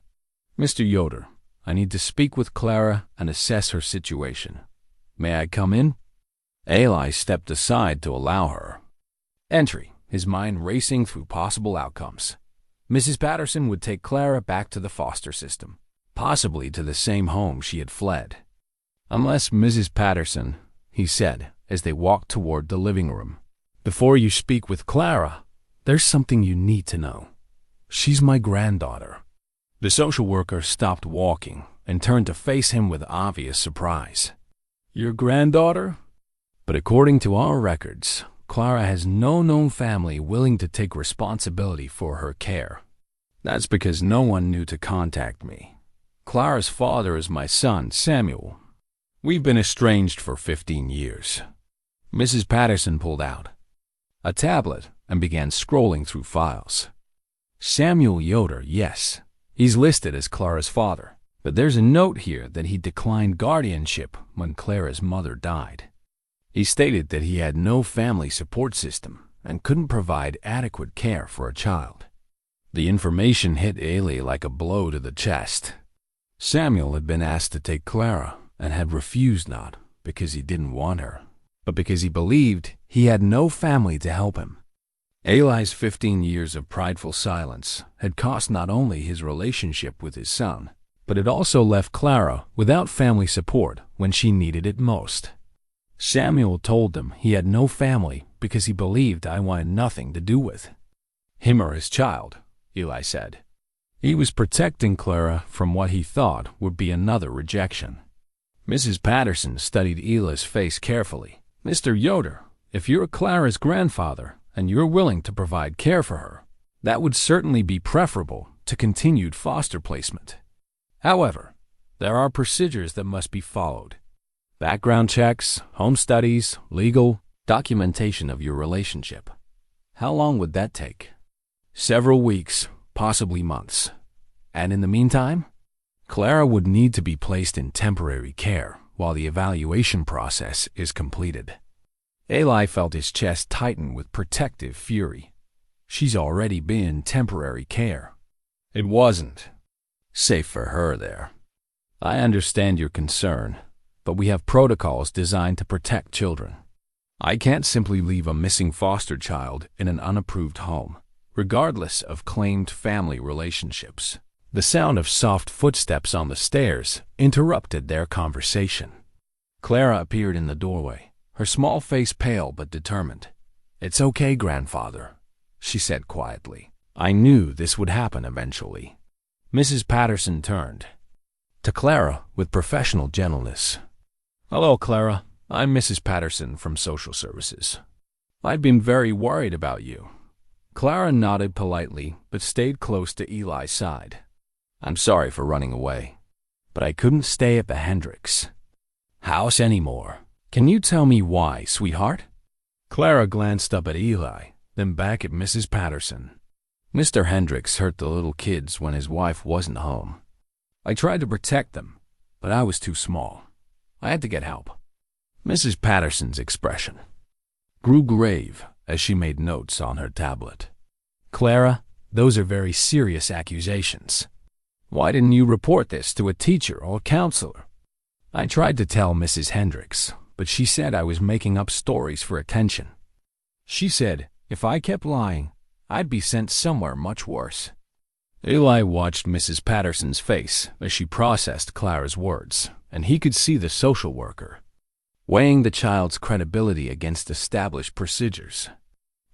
Mr. Yoder, I need to speak with Clara and assess her situation. May I come in?" Eli stepped aside to allow her entry, his mind racing through possible outcomes. Mrs. Patterson would take Clara back to the foster system, possibly to the same home she had fled. "Unless Mrs. Patterson," he said as they walked toward the living room, "before you speak with Clara, there's something you need to know. She's my granddaughter." The social worker stopped walking and turned to face him with obvious surprise. "Your granddaughter?" "But according to our records, Clara has no known family willing to take responsibility for her care. That's because no one knew to contact me. Clara's father is my son, Samuel. We've been estranged for 15 years. Mrs. Patterson pulled out a tablet and began scrolling through files. "Samuel Yoder, yes. He's listed as Clara's father, but there's a note here that he declined guardianship when Clara's mother died. He stated that he had no family support system and couldn't provide adequate care for a child." The information hit Eli like a blow to the chest. Samuel had been asked to take Clara and had refused, not because he didn't want her, but because he believed he had no family to help him. Eli's 15 years of prideful silence had cost not only his relationship with his son, but it also left Clara without family support when she needed it most. Samuel told them he had no family because he believed I wanted nothing to do with him or his child, Eli said. He was protecting Clara from what he thought would be another rejection. Mrs. Patterson studied Eli's face carefully. "Mr. Yoder, if you're Clara's grandfather and you're willing to provide care for her, that would certainly be preferable to continued foster placement. However, there are procedures that must be followed. Background checks, home studies, legal documentation of your relationship. How long would that take?" "Several weeks, possibly months. And in the meantime, Clara would need to be placed in temporary care while the evaluation process is completed." Eli felt his chest tighten with protective fury. She's already been in temporary care. It wasn't safe for her there. "I understand your concern, but we have protocols designed to protect children. I can't simply leave a missing foster child in an unapproved home, regardless of claimed family relationships. The sound of soft footsteps on the stairs interrupted their conversation. Clara appeared in the doorway, her small face pale but determined. "It's okay, grandfather," she said quietly. "I knew this would happen eventually." Mrs. Patterson turned to Clara with professional gentleness. "Hello, Clara. I'm Mrs. Patterson from Social Services. I've been very worried about you." Clara nodded politely but stayed close to Eli's side. "I'm sorry for running away, but I couldn't stay at the Hendricks house anymore. Can you tell me why, sweetheart?" Clara glanced up at Eli, then back at Mrs. Patterson. "Mr. Hendricks hurt the little kids when his wife wasn't home. I tried to protect them, but I was too small. I had to get help." Mrs. Patterson's expression grew grave as she made notes on her tablet. "Clara, those are very serious accusations. Why didn't you report this to a teacher or counselor?" "I tried to tell Mrs. Hendricks, but she said I was making up stories for attention. She said if I kept lying, I'd be sent somewhere much worse." Eli watched Mrs. Patterson's face as she processed Clara's words, and he could see the social worker weighing the child's credibility against established procedures.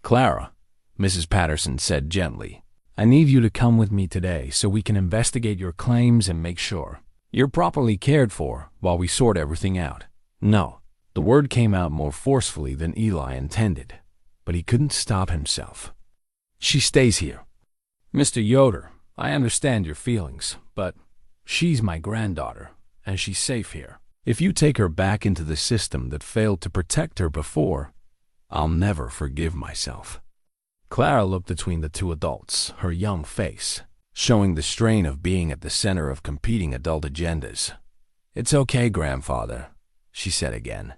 "Clara," Mrs. Patterson said gently, "I need you to come with me today so we can investigate your claims and make sure you're properly cared for while we sort everything out." "No." The word came out more forcefully than Eli intended, but he couldn't stop himself. "She stays here. Mr. Yoder, I understand your feelings, but she's my granddaughter, and she's safe here. If you take her back into the system that failed to protect her before, I'll never forgive myself." Clara looked between the two adults, her young face showing the strain of being at the center of competing adult agendas. "It's okay, grandfather," she said again.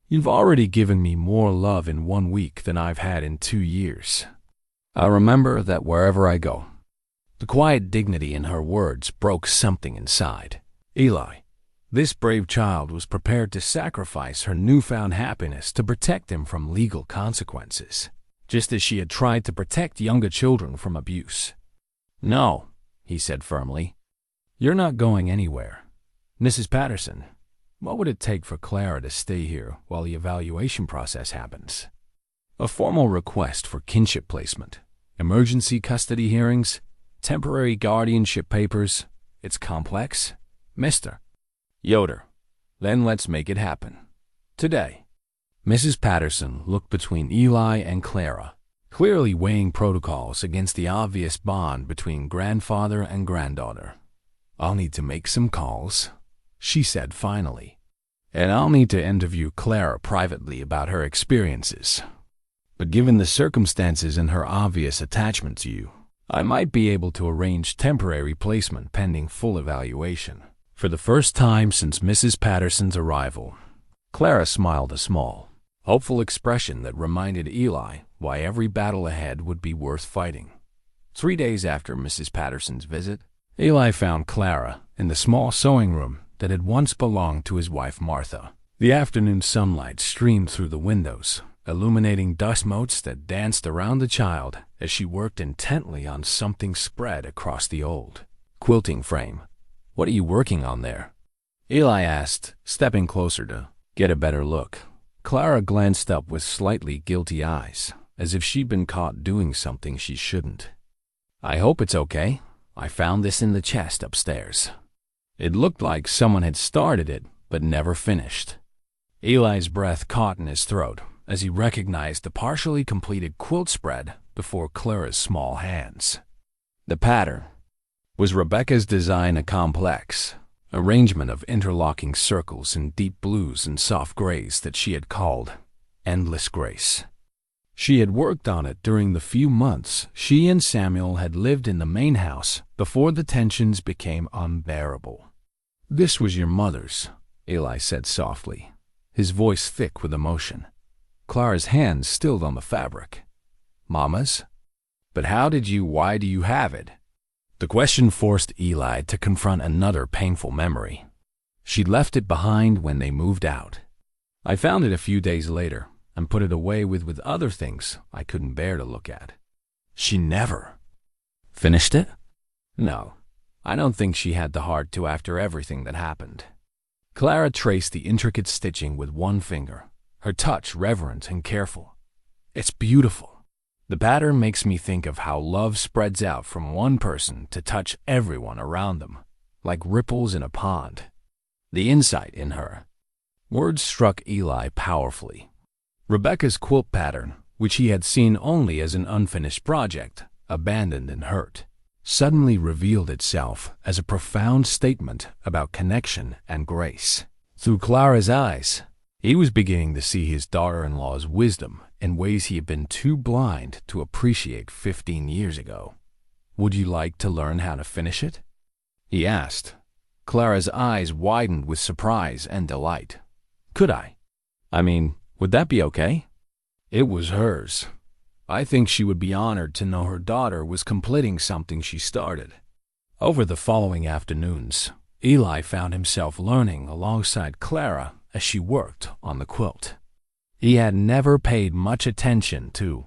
"You've already given me more love in 1 week than I've had in 2 years. I'll remember that wherever I go." The quiet dignity in her words broke something inside. Eli, this brave child, was prepared to sacrifice her newfound happiness to protect him from legal consequences, just as she had tried to protect younger children from abuse. "No," he said firmly. "You're not going anywhere. Mrs. Patterson, what would it take for Clara to stay here while the evaluation process happens? A formal request for kinship placement, emergency custody hearings, temporary guardianship papers. It's complex, Mr. Yoder. Then let's make it happen. Today." Mrs. Patterson looked between Eli and Clara, clearly weighing protocols against the obvious bond between grandfather and granddaughter. "I'll need to make some calls," she said finally. "And I'll need to interview Clara privately about her experiences. But given the circumstances and her obvious attachment to you, I might be able to arrange temporary placement pending full evaluation." For the first time since Mrs. Patterson's arrival, Clara smiled a small, hopeful expression that reminded Eli why every battle ahead would be worth fighting. 3 days after Mrs. Patterson's visit, Eli found Clara in the small sewing room that had once belonged to his wife Martha. The afternoon sunlight streamed through the windows, illuminating dust motes that danced around the child as she worked intently on something spread across the old quilting frame. "What are you working on there?" Eli asked, stepping closer to get a better look. Clara glanced up with slightly guilty eyes, as if she'd been caught doing something she shouldn't. "I hope it's okay. I found this in the chest upstairs." It looked like someone had started it, but never finished. Eli's breath caught in his throat as he recognized the partially completed quilt spread before Clara's small hands. The pattern was Rebecca's design, a complex arrangement of interlocking circles in deep blues and soft grays that she had called Endless Grace. She had worked on it during the few months she and Samuel had lived in the main house before the tensions became unbearable. "This was your mother's," Eli said softly, his voice thick with emotion. Clara's hands stilled on the fabric. "Mama's? But why do you have it?" The question forced Eli to confront another painful memory. She'd left it behind when they moved out. "I found it a few days later, and put it away with other things I couldn't bear to look at. She never finished it? No, I don't think she had the heart to after everything that happened. Clara traced the intricate stitching with one finger, her touch reverent and careful. It's beautiful. The pattern makes me think of how love spreads out from one person to touch everyone around them, like ripples in a pond. The insight in her. Words struck Eli powerfully. Rebecca's quilt pattern, which he had seen only as an unfinished project, abandoned and hurt, suddenly revealed itself as a profound statement about connection and grace. Through Clara's eyes, he was beginning to see his daughter-in-law's wisdom in ways he had been too blind to appreciate 15 years ago. "Would you like to learn how to finish it?" he asked. Clara's eyes widened with surprise and delight. "Could I? I mean, would that be okay?" It was hers. I think she would be honored to know her daughter was completing something she started. Over the following afternoons, Eli found himself learning alongside Clara as she worked on the quilt. He had never paid much attention to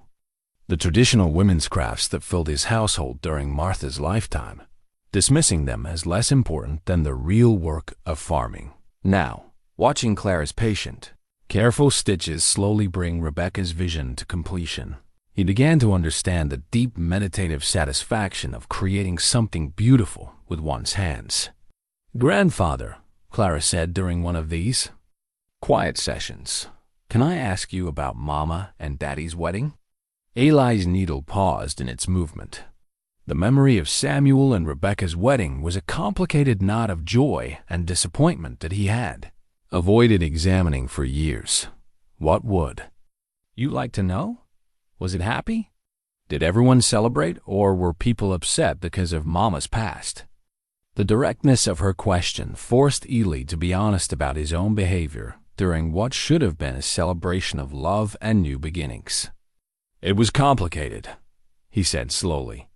the traditional women's crafts that filled his household during Martha's lifetime, dismissing them as less important than the real work of farming. Now, watching Clara's patient, careful stitches slowly bring Rebecca's vision to completion, he began to understand the deep meditative satisfaction of creating something beautiful with one's hands. "Grandfather," Clara said during one of these quiet sessions, "can I ask you about Mama and Daddy's wedding?" Eli's needle paused in its movement. The memory of Samuel and Rebecca's wedding was a complicated knot of joy and disappointment that he had avoided examining for years. What would? "You like to know? Was it happy? Did everyone celebrate, or were people upset because of Mama's past?" The directness of her question forced Eli to be honest about his own behavior during what should have been a celebration of love and new beginnings. "It was complicated," he said slowly.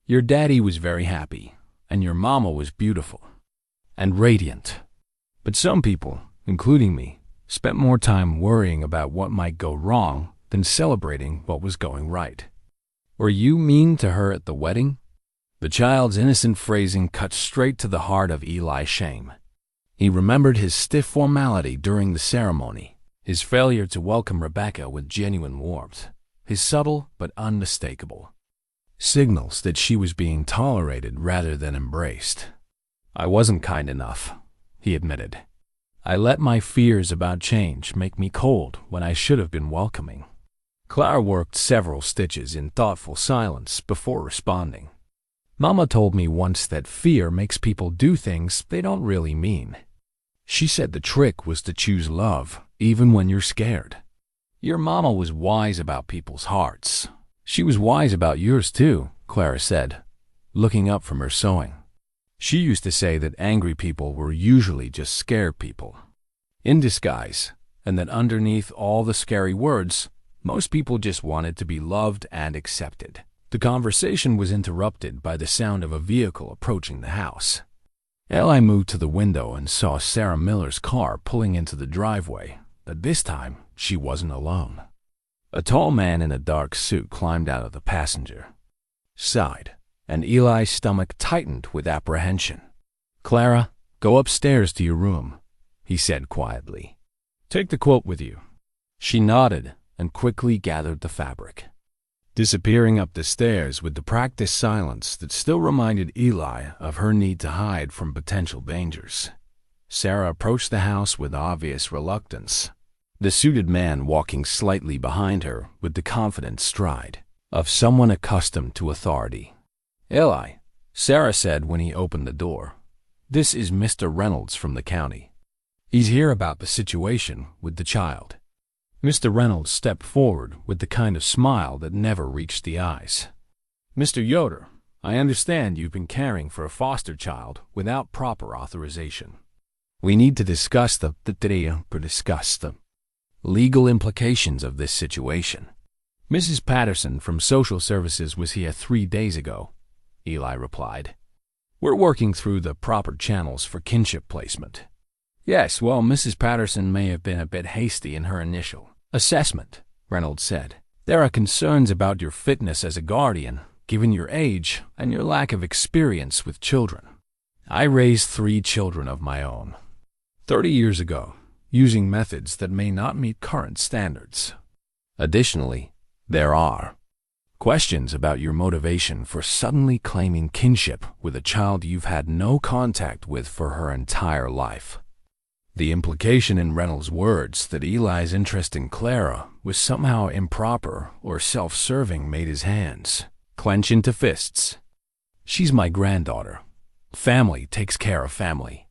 "Your daddy was very happy, and your mama was beautiful and radiant. But some people, including me, spent more time worrying about what might go wrong than celebrating what was going right." "Were you mean to her at the wedding?" The child's innocent phrasing cut straight to the heart of Eli's shame. He remembered his stiff formality during the ceremony, his failure to welcome Rebecca with genuine warmth, his subtle but unmistakable signals that she was being tolerated rather than embraced. "I wasn't kind enough," he admitted. "I let my fears about change make me cold when I should have been welcoming." Clara worked several stitches in thoughtful silence before responding. "Mama told me once that fear makes people do things they don't really mean. She said the trick was to choose love, even when you're scared." "Your mama was wise about people's hearts. She was wise about yours too," Clara said, looking up from her sewing. "She used to say that angry people were usually just scared people in disguise, and that underneath all the scary words, most people just wanted to be loved and accepted." The conversation was interrupted by the sound of a vehicle approaching the house. Eli moved to the window and saw Sarah Miller's car pulling into the driveway, but this time she wasn't alone. A tall man in a dark suit climbed out of the passenger side, and Eli's stomach tightened with apprehension. "Clara, go upstairs to your room," he said quietly. "Take the quilt with you." She nodded and quickly gathered the fabric, disappearing up the stairs with the practiced silence that still reminded Eli of her need to hide from potential dangers. Sarah approached the house with obvious reluctance, the suited man walking slightly behind her with the confident stride of someone accustomed to authority. "Eli," Sarah said when he opened the door, "this is Mr. Reynolds from the county. He's here about the situation with the child." Mr. Reynolds stepped forward with the kind of smile that never reached the eyes. "Mr. Yoder, I understand you've been caring for a foster child without proper authorization. We need to discuss the legal implications of this situation." "Mrs. Patterson from Social Services was here 3 days ago," Eli replied. "We're working through the proper channels for kinship placement." "Yes, well, Mrs. Patterson may have been a bit hasty in her initial Assessment, Reynolds said. There are concerns about your fitness as a guardian, given your age and your lack of experience with children. I raised 3 children of my own 30 years ago, using methods that may not meet current standards. Additionally, there are questions about your motivation for suddenly claiming kinship with a child you've had no contact with for her entire life. The implication in Reynolds' words that Eli's interest in Clara was somehow improper or self-serving made his hands clench into fists. She's my granddaughter. Family takes care of family.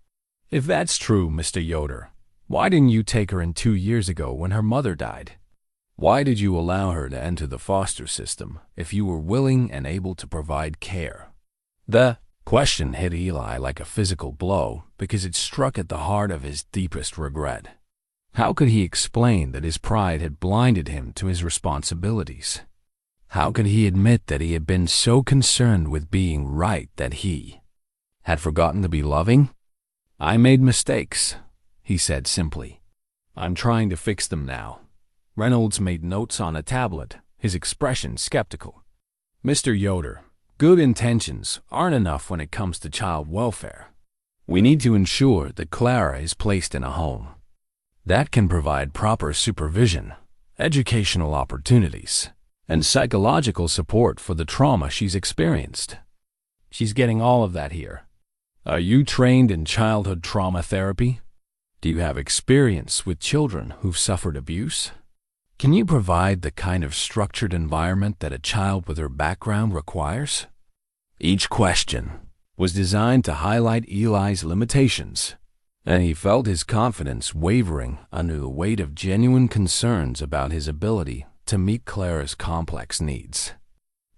If that's true, Mr. Yoder, why didn't you take her in 2 years ago when her mother died? Why did you allow her to enter the foster system if you were willing and able to provide care? The question hit Eli like a physical blow because it struck at the heart of his deepest regret. How could he explain that his pride had blinded him to his responsibilities? How could he admit that he had been so concerned with being right that he had forgotten to be loving? I made mistakes, he said simply. I'm trying to fix them now. Reynolds made notes on a tablet, his expression skeptical. Mr. Yoder, good intentions aren't enough when it comes to child welfare. We need to ensure that Clara is placed in a home that can provide proper supervision, educational opportunities, and psychological support for the trauma she's experienced. She's getting all of that here. Are you trained in childhood trauma therapy? Do you have experience with children who've suffered abuse? Can you provide the kind of structured environment that a child with her background requires? Each question was designed to highlight Eli's limitations, and he felt his confidence wavering under the weight of genuine concerns about his ability to meet Clara's complex needs.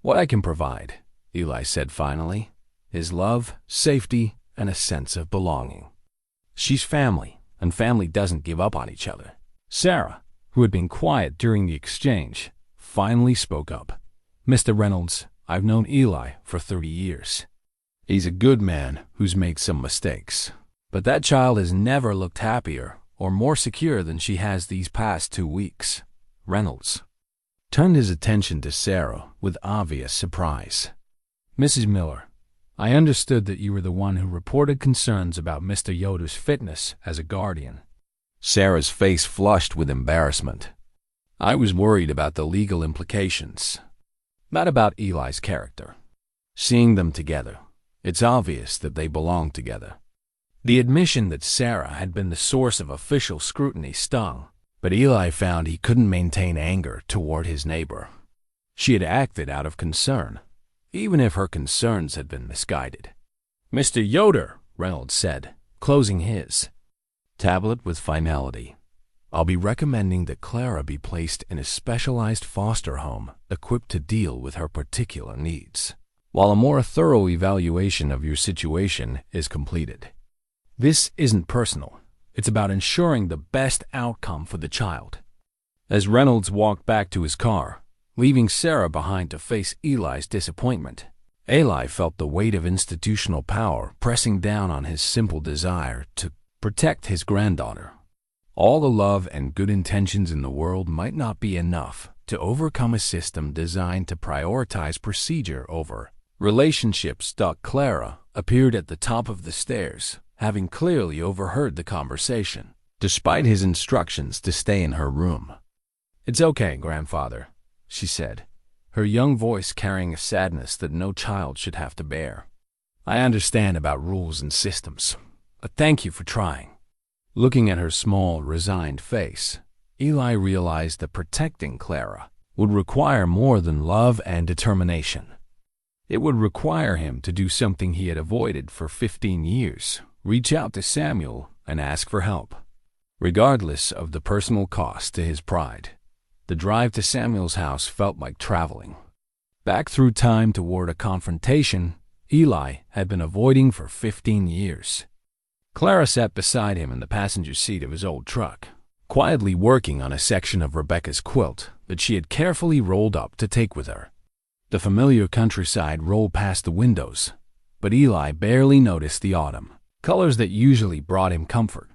What I can provide, Eli said finally, is love, safety, and a sense of belonging. She's family, and family doesn't give up on each other. Sarah, who had been quiet during the exchange, finally spoke up. Mr. Reynolds, I've known Eli for 30 years. He's a good man who's made some mistakes, but that child has never looked happier or more secure than she has these past 2 weeks. Reynolds turned his attention to Sarah with obvious surprise. Mrs. Miller, I understood that you were the one who reported concerns about Mr. Yoder's fitness as a guardian. Sarah's face flushed with embarrassment. I was worried about the legal implications, not about Eli's character. Seeing them together, it's obvious that they belong together. The admission that Sarah had been the source of official scrutiny stung, but Eli found he couldn't maintain anger toward his neighbor. She had acted out of concern, even if her concerns had been misguided. Mr. Yoder, Reynolds said, closing his tablet with finality. I'll be recommending that Clara be placed in a specialized foster home equipped to deal with her particular needs, while a more thorough evaluation of your situation is completed. This isn't personal. It's about ensuring the best outcome for the child. As Reynolds walked back to his car, leaving Sarah behind to face Eli's disappointment, Eli felt the weight of institutional power pressing down on his simple desire to protect his granddaughter. All the love and good intentions in the world might not be enough to overcome a system designed to prioritize procedure over relationships. Clara appeared at the top of the stairs, having clearly overheard the conversation, despite his instructions to stay in her room. It's okay, grandfather, she said, her young voice carrying a sadness that no child should have to bear. I understand about rules and systems, but thank you for trying. Looking at her small, resigned face, Eli realized that protecting Clara would require more than love and determination. It would require him to do something he had avoided for 15 years, reach out to Samuel and ask for help. Regardless of the personal cost to his pride, the drive to Samuel's house felt like traveling back through time toward a confrontation Eli had been avoiding for 15 years. Clara sat beside him in the passenger seat of his old truck, quietly working on a section of Rebecca's quilt that she had carefully rolled up to take with her. The familiar countryside rolled past the windows, but Eli barely noticed the autumn, colors that usually brought him comfort.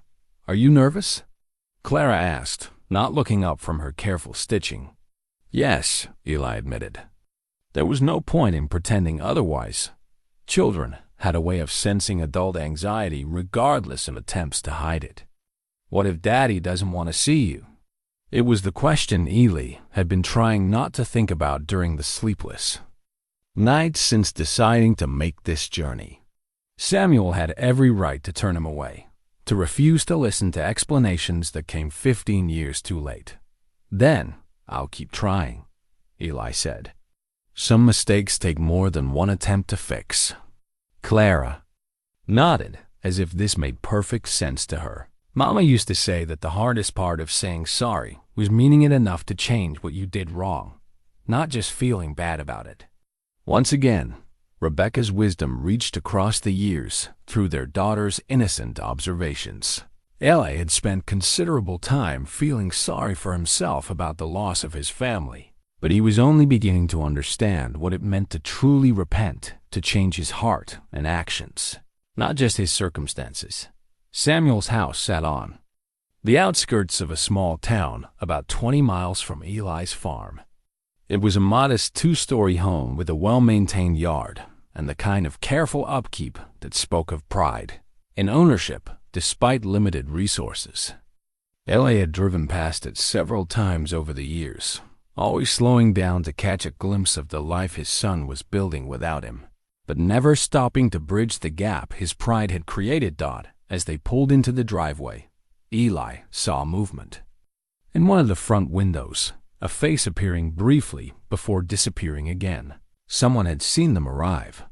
Are you nervous? Clara asked, not looking up from her careful stitching. Yes, Eli admitted. There was no point in pretending otherwise. Children had a way of sensing adult anxiety regardless of attempts to hide it. What if Daddy doesn't want to see you? It was the question Eli had been trying not to think about during the sleepless nights since deciding to make this journey. Samuel had every right to turn him away, to refuse to listen to explanations that came 15 years too late. Then, I'll keep trying, Eli said. Some mistakes take more than one attempt to fix. Clara nodded, as if this made perfect sense to her. Mama used to say that the hardest part of saying sorry was meaning it enough to change what you did wrong, not just feeling bad about it. Once again, Rebecca's wisdom reached across the years through their daughter's innocent observations. Eli had spent considerable time feeling sorry for himself about the loss of his family, but he was only beginning to understand what it meant to truly repent, to change his heart and actions, not just his circumstances. Samuel's house sat on the outskirts of a small town about 20 miles from Eli's farm. It was a modest 2-story home with a well-maintained yard and the kind of careful upkeep that spoke of pride in ownership despite limited resources. Eli had driven past it several times over the years, always slowing down to catch a glimpse of the life his son was building without him, but never stopping to bridge the gap his pride had created. As they pulled into the driveway, Eli saw movement. In one of the front windows, a face appearing briefly before disappearing again. Someone had seen them arrive.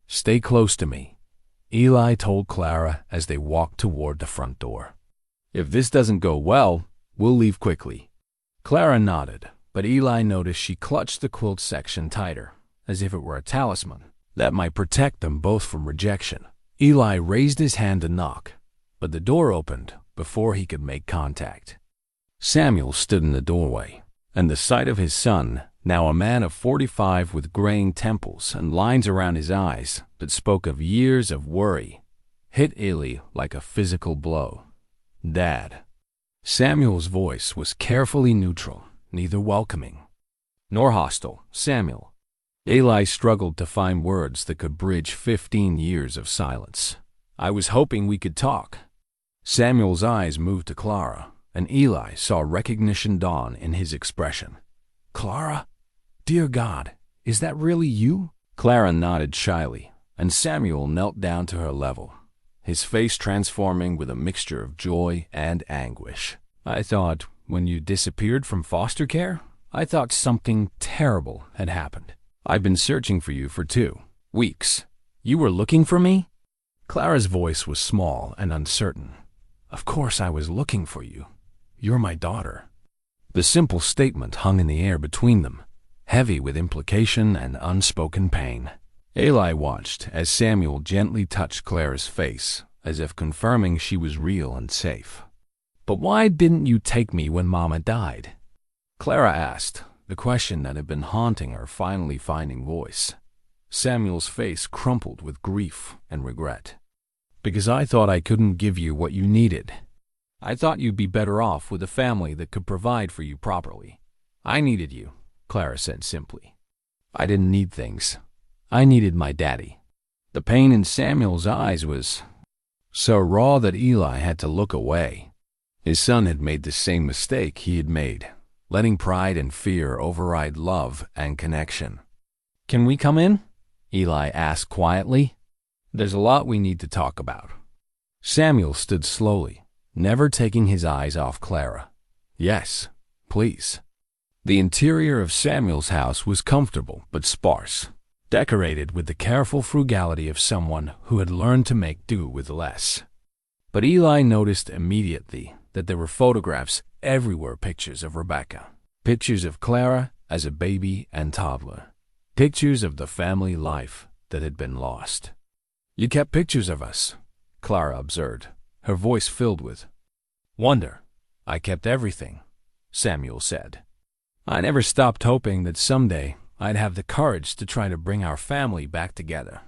Stay close to me, Eli told Clara as they walked toward the front door. If this doesn't go well, we'll leave quickly. Clara nodded, but Eli noticed she clutched the quilt section tighter, as if it were a talisman that might protect them both from rejection. Eli raised his hand to knock, but the door opened before he could make contact. Samuel stood in the doorway, and the sight of his son, now a man of 45 with graying temples and lines around his eyes that spoke of years of worry, hit Eli like a physical blow. Dad. Samuel's voice was carefully neutral, neither welcoming nor hostile. Samuel. Eli struggled to find words that could bridge 15 years of silence. I was hoping we could talk. Samuel's eyes moved to Clara, and Eli saw recognition dawn in his expression. Clara? Dear God, is that really you? Clara nodded shyly, and Samuel knelt down to her level, his face transforming with a mixture of joy and anguish. I thought, when you disappeared from foster care, I thought something terrible had happened. I've been searching for you for 2 weeks. You were looking for me? Clara's voice was small and uncertain. Of course I was looking for you. You're my daughter. The simple statement hung in the air between them, heavy with implication and unspoken pain. Eli watched as Samuel gently touched Clara's face, as if confirming she was real and safe. But why didn't you take me when Mama died? Clara asked, the question that had been haunting her finally finding voice. Samuel's face crumpled with grief and regret. Because I thought I couldn't give you what you needed. I thought you'd be better off with a family that could provide for you properly. I needed you, Clara said simply. I didn't need things. I needed my daddy. The pain in Samuel's eyes was so raw that Eli had to look away. His son had made the same mistake he had made, letting pride and fear override love and connection. Can we come in? Eli asked quietly. There's a lot we need to talk about. Samuel stood slowly, never taking his eyes off Clara. Yes, please. The interior of Samuel's house was comfortable but sparse, decorated with the careful frugality of someone who had learned to make do with less. But Eli noticed immediately that there were photographs everywhere, pictures of Rebecca, pictures of Clara as a baby and toddler, pictures of the family life that had been lost. You kept pictures of us, Clara observed, her voice filled with wonder. I kept everything, Samuel said. I never stopped hoping that someday I'd have the courage to try to bring our family back together.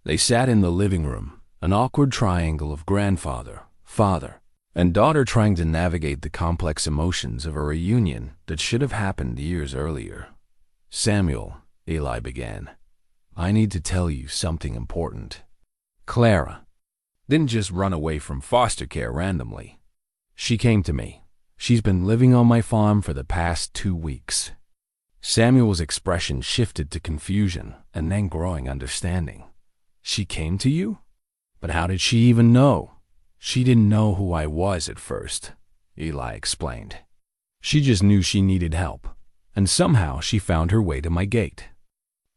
They sat in the living room, an awkward triangle of grandfather, father, and daughter trying to navigate the complex emotions of a reunion that should have happened years earlier. "Samuel," Eli began, "I need to tell you something important. Clara didn't just run away from foster care randomly. She came to me. She's been living on my farm for the past 2 weeks." Samuel's expression shifted to confusion and then growing understanding. "She came to you? But how did she even know?" "She didn't know who I was at first," Eli explained. "She just knew she needed help, and somehow she found her way to my gate.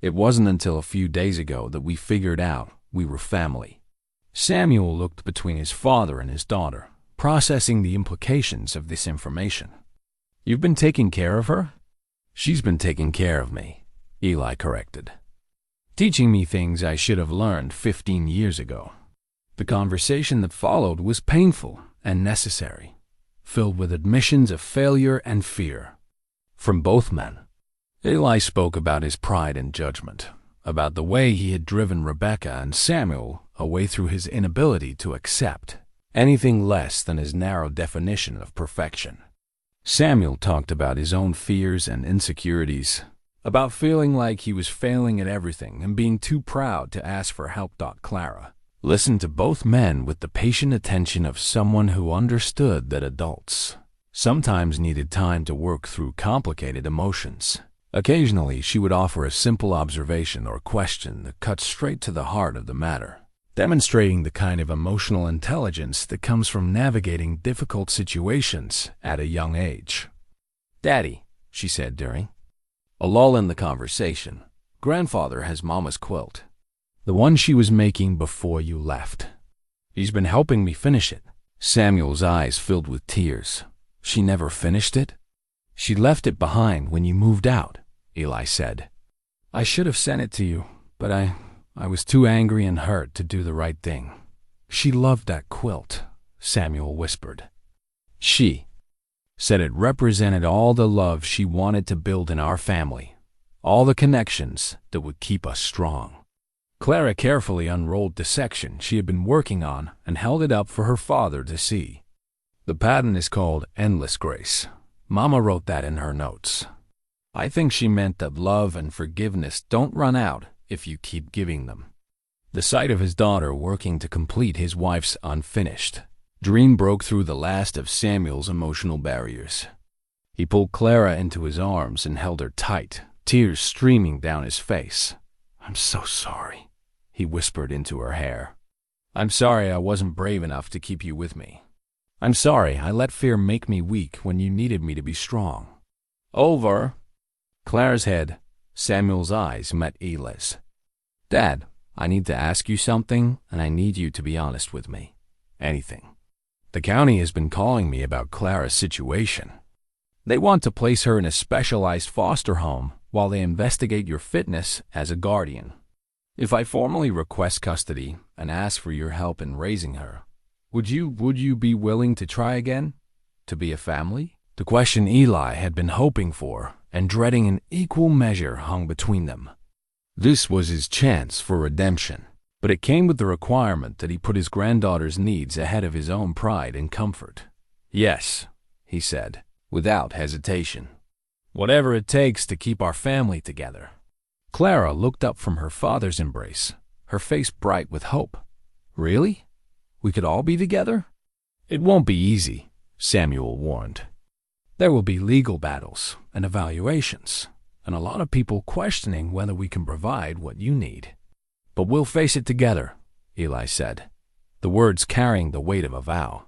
It wasn't until a few days ago that we figured out we were family." Samuel looked between his father and his daughter, processing the implications of this information. "You've been taking care of her?" "She's been taking care of me," Eli corrected, "teaching me things I should have learned 15 years ago." The conversation that followed was painful and necessary, filled with admissions of failure and fear from both men. Eli spoke about his pride and judgment, about the way he had driven Rebecca and Samuel away through his inability to accept anything less than his narrow definition of perfection. Samuel talked about his own fears and insecurities, about feeling like he was failing at everything and being too proud to ask for help. Clara listened to both men with the patient attention of someone who understood that adults sometimes needed time to work through complicated emotions. Occasionally, she would offer a simple observation or question that cut straight to the heart of the matter, demonstrating the kind of emotional intelligence that comes from navigating difficult situations at a young age. "Daddy," she said during a lull in the conversation, "Grandfather has Mama's quilt, the one she was making before you left. He's been helping me finish it." Samuel's eyes filled with tears. "She never finished it?" "She left it behind when you moved out," Eli said. "I should have sent it to you, but I was too angry and hurt to do the right thing." "She loved that quilt," Samuel whispered. "She said it represented all the love she wanted to build in our family, all the connections that would keep us strong." Clara carefully unrolled the section she had been working on and held it up for her father to see. "The pattern is called Endless Grace. Mama wrote that in her notes. I think she meant that love and forgiveness don't run out if you keep giving them." The sight of his daughter working to complete his wife's unfinished dream broke through the last of Samuel's emotional barriers. He pulled Clara into his arms and held her tight, tears streaming down his face. "I'm so sorry," he whispered into her hair. "I'm sorry I wasn't brave enough to keep you with me. I'm sorry I let fear make me weak when you needed me to be strong." "Over." Clara's head, Samuel's eyes met Eli's. "Dad, I need to ask you something, and I need you to be honest with me. Anything. The county has been calling me about Clara's situation. They want to place her in a specialized foster home while they investigate your fitness as a guardian. If I formally request custody and ask for your help in raising her, would you be willing to try again? To be a family?" The question Eli had been hoping for and dreading in equal measure hung between them. This was his chance for redemption, but it came with the requirement that he put his granddaughter's needs ahead of his own pride and comfort. "Yes," he said, without hesitation. "Whatever it takes to keep our family together." Clara looked up from her father's embrace, her face bright with hope. "Really? We could all be together?" "It won't be easy," Samuel warned. "There will be legal battles and evaluations, and a lot of people questioning whether we can provide what you need. But we'll face it together," Eli said, the words carrying the weight of a vow.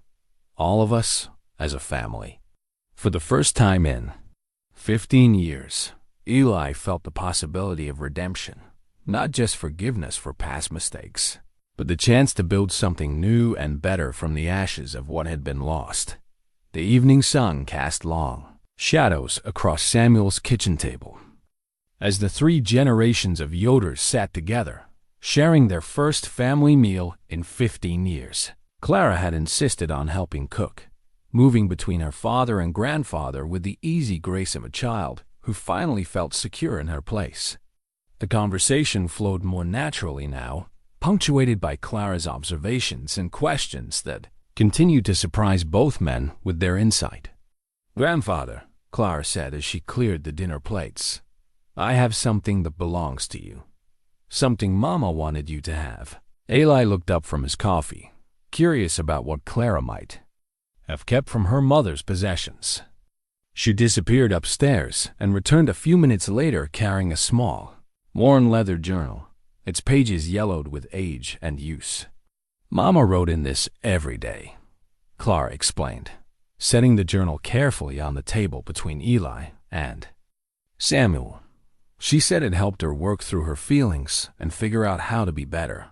"All of us as a family." For the first time in 15 years, Eli felt the possibility of redemption, not just forgiveness for past mistakes, but the chance to build something new and better from the ashes of what had been lost. The evening sun cast long shadows across Samuel's kitchen table as the 3 generations of Yoders sat together, sharing their first family meal in 15 years. Clara had insisted on helping cook, moving between her father and grandfather with the easy grace of a child who finally felt secure in her place. The conversation flowed more naturally now, punctuated by Clara's observations and questions that continued to surprise both men with their insight. "Grandfather," Clara said as she cleared the dinner plates, "I have something that belongs to you. Something Mama wanted you to have." Eli looked up from his coffee, curious about what Clara might have kept from her mother's possessions. She disappeared upstairs and returned a few minutes later carrying a small, worn leather journal, its pages yellowed with age and use. "Mama wrote in this every day," Clara explained, setting the journal carefully on the table between Eli and Samuel. She said it helped her work through her feelings and figure out how to be better.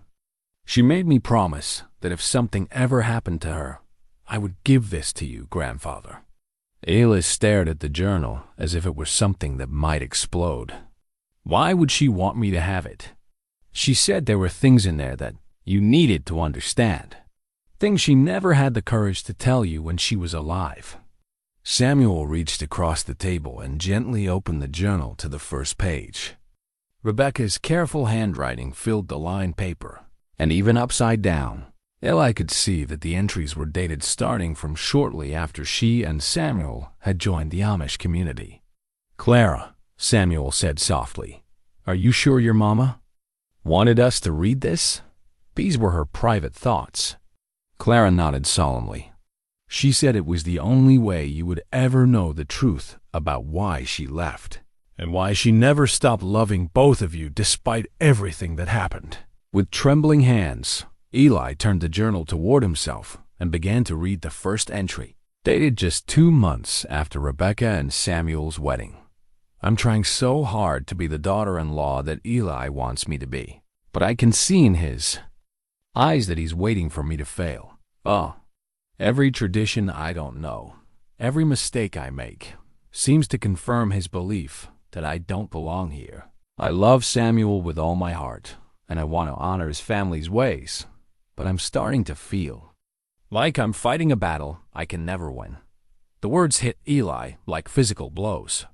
"She made me promise that if something ever happened to her, I would give this to you, Grandfather." Eli stared at the journal as if it were something that might explode. "Why would she want me to have it?" "She said there were things in there that you needed to understand. Things she never had the courage to tell you when she was alive." Samuel reached across the table and gently opened the journal to the first page. Rebecca's careful handwriting filled the lined paper, and even upside down, Eli could see that the entries were dated starting from shortly after she and Samuel had joined the Amish community. "Clara," Samuel said softly, "are you sure your mama wanted us to read this?" These were her private thoughts. Clara nodded solemnly. "She said it was the only way you would ever know the truth about why she left, and why she never stopped loving both of you despite everything that happened." With trembling hands, Eli turned the journal toward himself and began to read the first entry, dated just 2 months after Rebecca and Samuel's wedding. "I'm trying so hard to be the daughter-in-law that Eli wants me to be, but I can see in his eyes that he's waiting for me to fail. Oh, every tradition I don't know, every mistake I make, seems to confirm his belief that I don't belong here. I love Samuel with all my heart, and I want to honor his family's ways, but I'm starting to feel like I'm fighting a battle I can never win." The words hit Eli like physical blows.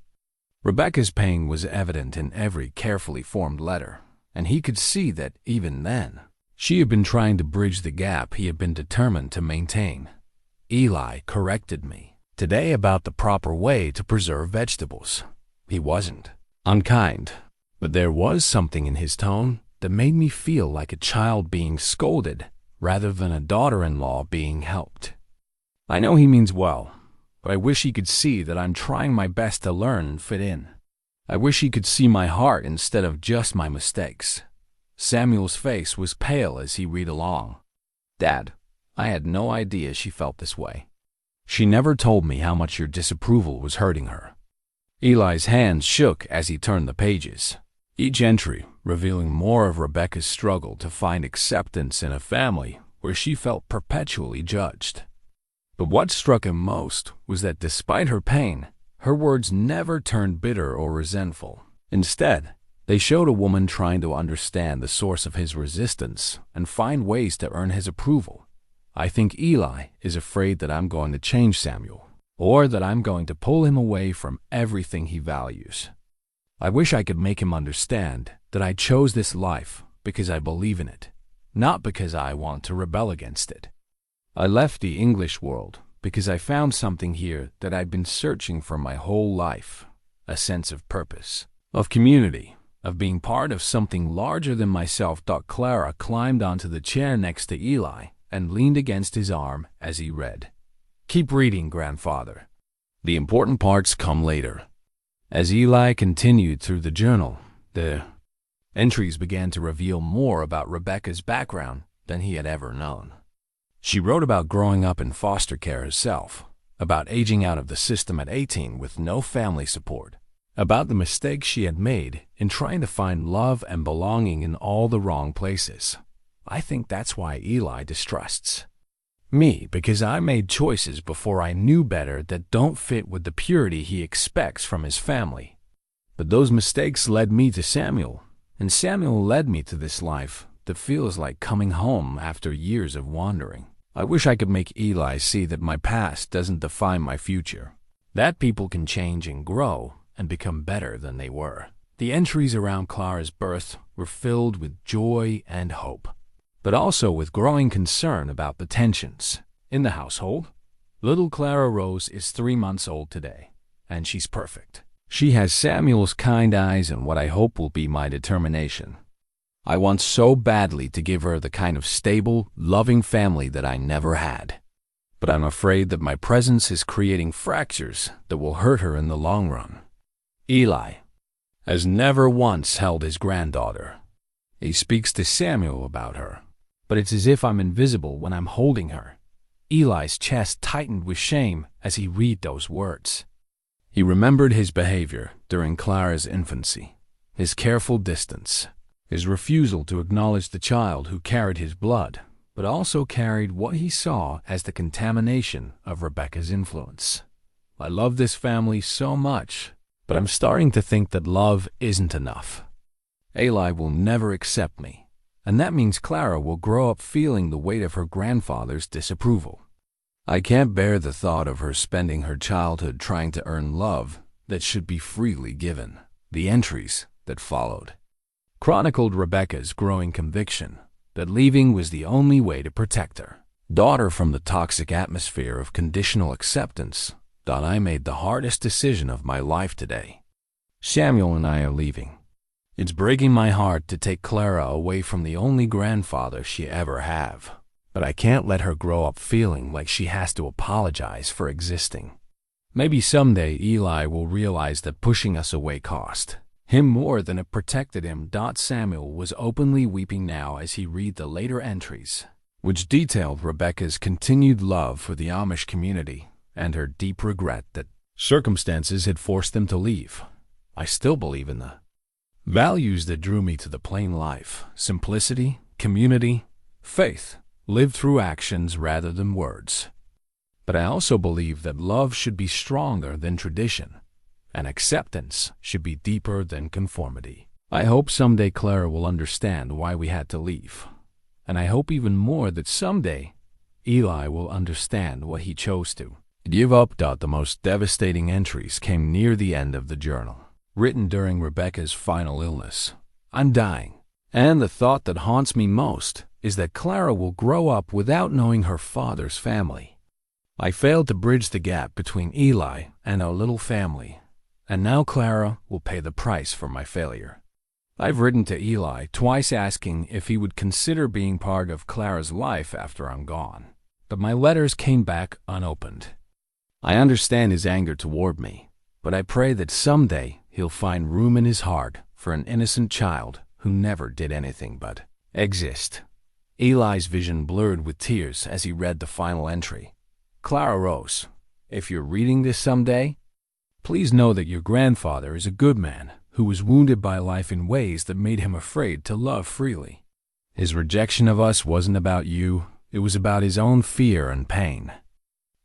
Rebecca's pain was evident in every carefully formed letter, and he could see that even then, she had been trying to bridge the gap he had been determined to maintain. "Eli corrected me today about the proper way to preserve vegetables." He wasn't unkind, but there was something in his tone that made me feel like a child being scolded rather than a daughter-in-law being helped. "I know he means well, but I wish he could see that I'm trying my best to learn and fit in. I wish he could see my heart instead of just my mistakes." Samuel's face was pale as he read along. "Dad, I had no idea she felt this way. She never told me how much your disapproval was hurting her." Eli's hands shook as he turned the pages, each entry revealing more of Rebecca's struggle to find acceptance in a family where she felt perpetually judged. But what struck him most was that despite her pain, her words never turned bitter or resentful. Instead, they showed a woman trying to understand the source of his resistance and find ways to earn his approval. "I think Eli is afraid that I'm going to change Samuel, or that I'm going to pull him away from everything he values. I wish I could make him understand that I chose this life because I believe in it, not because I want to rebel against it. I left the English world because I found something here that I'd been searching for my whole life, a sense of purpose, of community, of being part of something larger than myself." Clara climbed onto the chair next to Eli and leaned against his arm as he read. "Keep reading, Grandfather. The important parts come later." As Eli continued through the journal, the entries began to reveal more about Rebecca's background than he had ever known. She wrote about growing up in foster care herself, about aging out of the system at 18 with no family support, about the mistakes she had made in trying to find love and belonging in all the wrong places. "I think that's why Eli distrusts me, because I made choices before I knew better that don't fit with the purity he expects from his family. But those mistakes led me to Samuel, and Samuel led me to this life that feels like coming home after years of wandering. I wish I could make Eli see that my past doesn't define my future, that people can change and grow and become better than they were." The entries around Clara's birth were filled with joy and hope, but also with growing concern about the tensions in the household. Little Clara Rose is 3 months old today, and she's perfect. She has Samuel's kind eyes and what I hope will be my determination. I want so badly to give her the kind of stable, loving family that I never had. But I'm afraid that my presence is creating fractures that will hurt her in the long run. Eli has never once held his granddaughter. He speaks to Samuel about her, but it's as if I'm invisible when I'm holding her. Eli's chest tightened with shame as he read those words. He remembered his behavior during Clara's infancy, his careful distance, his refusal to acknowledge the child who carried his blood, but also carried what he saw as the contamination of Rebecca's influence. I love this family so much, but I'm starting to think that love isn't enough. Eli will never accept me, and that means Clara will grow up feeling the weight of her grandfather's disapproval. I can't bear the thought of her spending her childhood trying to earn love that should be freely given. The entries that followed chronicled Rebecca's growing conviction that leaving was the only way to protect her daughter from the toxic atmosphere of conditional acceptance. That I made the hardest decision of my life today. Samuel and I are leaving. It's breaking my heart to take Clara away from the only grandfather she ever have, but I can't let her grow up feeling like she has to apologize for existing. Maybe someday Eli will realize that pushing us away cost him more than it protected him. Samuel was openly weeping now as he read the later entries, which detailed Rebecca's continued love for the Amish community and her deep regret that circumstances had forced them to leave. I still believe in the values that drew me to the plain life: simplicity, community, faith, lived through actions rather than words. But I also believe that love should be stronger than tradition, and acceptance should be deeper than conformity. I hope someday Clara will understand why we had to leave, and I hope even more that someday Eli will understand what he chose to give up. The most devastating entries came near the end of the journal, written during Rebecca's final illness. I'm dying, and the thought that haunts me most is that Clara will grow up without knowing her father's family. I failed to bridge the gap between Eli and our little family, and now Clara will pay the price for my failure. I've written to Eli twice asking if he would consider being part of Clara's life after I'm gone, but my letters came back unopened. I understand his anger toward me, but I pray that someday he'll find room in his heart for an innocent child who never did anything but exist. Eli's vision blurred with tears as he read the final entry. Clara Rose, if you're reading this someday, please know that your grandfather is a good man who was wounded by life in ways that made him afraid to love freely. His rejection of us wasn't about you, it was about his own fear and pain.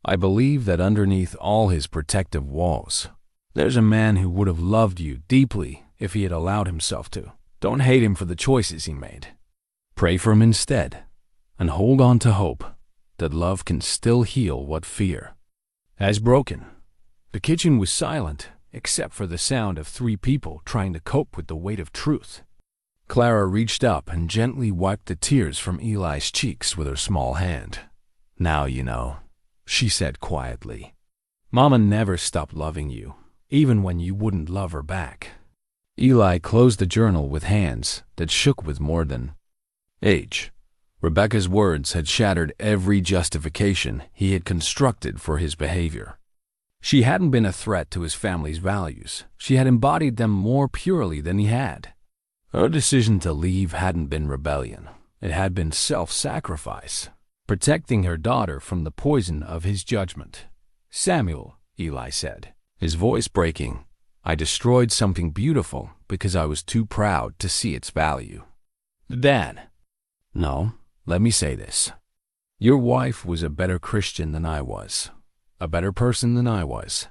I believe that underneath all his protective walls, there's a man who would have loved you deeply if he had allowed himself to. Don't hate him for the choices he made. Pray for him instead, and hold on to hope that love can still heal what fear has broken. The kitchen was silent, except for the sound of 3 people trying to cope with the weight of truth. Clara reached up and gently wiped the tears from Eli's cheeks with her small hand. Now you know, she said quietly. Mama never stopped loving you, even when you wouldn't love her back. Eli closed the journal with hands that shook with more than age. Rebecca's words had shattered every justification he had constructed for his behavior. She hadn't been a threat to his family's values. She had embodied them more purely than he had. Her decision to leave hadn't been rebellion. It had been self-sacrifice, protecting her daughter from the poison of his judgment. Samuel, Eli said, his voice breaking, I destroyed something beautiful because I was too proud to see its value. Dad, no, let me say this. Your wife was a better Christian than I was, a better person than I was.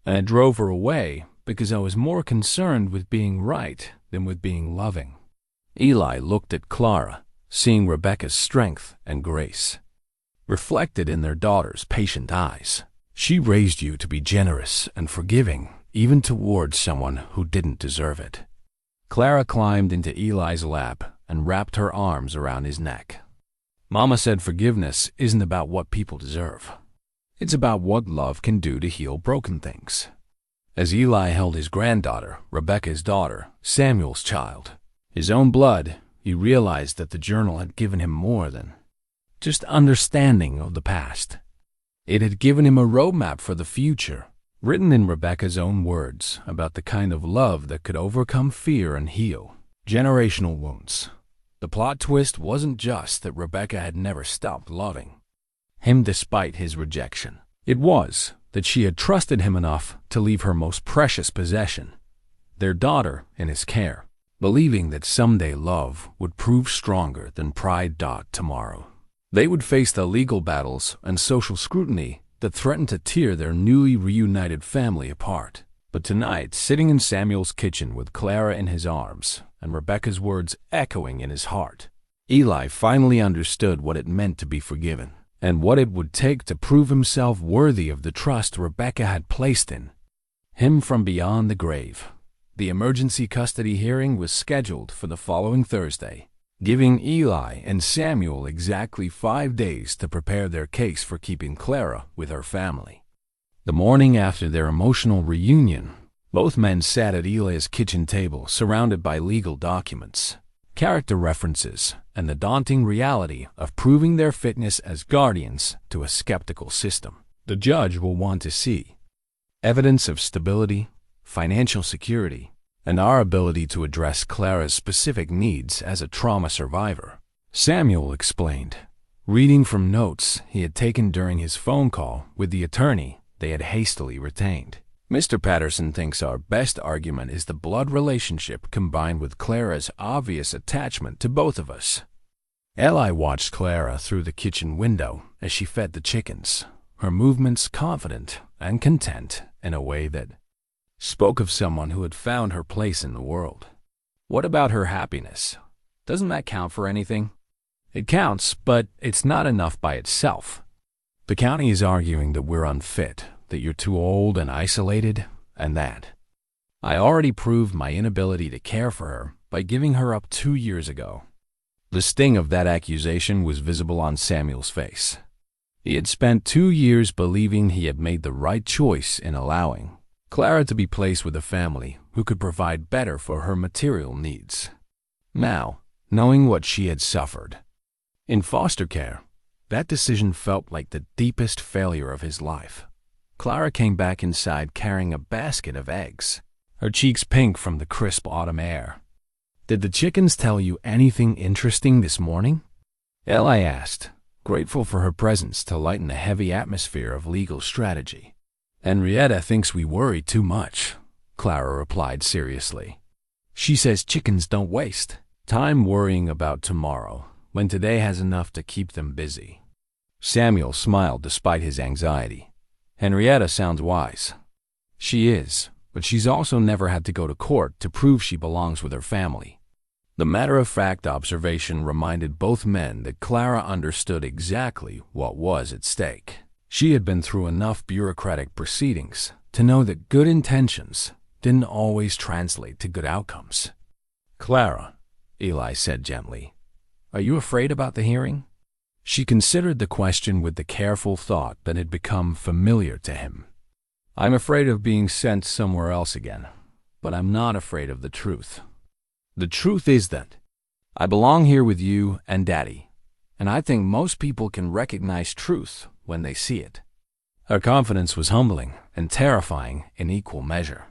And I drove her away because I was more concerned with being right than with being loving. Eli looked at Clara, seeing Rebecca's strength and grace reflected in their daughter's patient eyes. She raised you to be generous and forgiving, even towards someone who didn't deserve it. Clara climbed into Eli's lap and wrapped her arms around his neck. Mama said forgiveness isn't about what people deserve. It's about what love can do to heal broken things. As Eli held his granddaughter, Rebecca's daughter, Samuel's child, his own blood, he realized that the journal had given him more than just understanding of the past. It had given him a roadmap for the future, written in Rebecca's own words about the kind of love that could overcome fear and heal generational wounds. The plot twist wasn't just that Rebecca had never stopped loving him despite his rejection. It was that she had trusted him enough to leave her most precious possession, their daughter, in his care, believing that someday love would prove stronger than pride. Tomorrow, they would face the legal battles and social scrutiny that threatened to tear their newly reunited family apart. But tonight, sitting in Samuel's kitchen with Clara in his arms and Rebecca's words echoing in his heart, Eli finally understood what it meant to be forgiven and what it would take to prove himself worthy of the trust Rebecca had placed in him from beyond the grave. The emergency custody hearing was scheduled for the following Thursday, giving Eli and Samuel exactly 5 days to prepare their case for keeping Clara with her family. The morning after their emotional reunion, both men sat at Eli's kitchen table surrounded by legal documents, character references, and the daunting reality of proving their fitness as guardians to a skeptical system. The judge will want to see evidence of stability, financial security, and our ability to address Clara's specific needs as a trauma survivor, Samuel explained, reading from notes he had taken during his phone call with the attorney they had hastily retained. Mr. Patterson thinks our best argument is the blood relationship combined with Clara's obvious attachment to both of us. Eli watched Clara through the kitchen window as she fed the chickens, her movements confident and content in a way that spoke of someone who had found her place in the world. What about her happiness? Doesn't that count for anything? It counts, but it's not enough by itself. The county is arguing that we're unfit, that you're too old and isolated, and that I already proved my inability to care for her by giving her up 2 years ago. The sting of that accusation was visible on Samuel's face. He had spent 2 years believing he had made the right choice in allowing Clara to be placed with a family who could provide better for her material needs. Now, knowing what she had suffered in foster care, that decision felt like the deepest failure of his life. Clara came back inside carrying a basket of eggs, her cheeks pink from the crisp autumn air. "Did the chickens tell you anything interesting this morning?" Eli asked, grateful for her presence to lighten the heavy atmosphere of legal strategy. "Henrietta thinks we worry too much," Clara replied seriously. "She says chickens don't waste time worrying about tomorrow when today has enough to keep them busy." Samuel smiled despite his anxiety. "Henrietta sounds wise." "She is, but she's also never had to go to court to prove she belongs with her family." The matter-of-fact observation reminded both men that Clara understood exactly what was at stake. She had been through enough bureaucratic proceedings to know that good intentions didn't always translate to good outcomes. "Clara," Eli said gently, "are you afraid about the hearing?" She considered the question with the careful thought that had become familiar to him. "I'm afraid of being sent somewhere else again, but I'm not afraid of the truth. The truth is that I belong here with you and Daddy, and I think most people can recognize truth when they see it." Her confidence was humbling and terrifying in equal measure.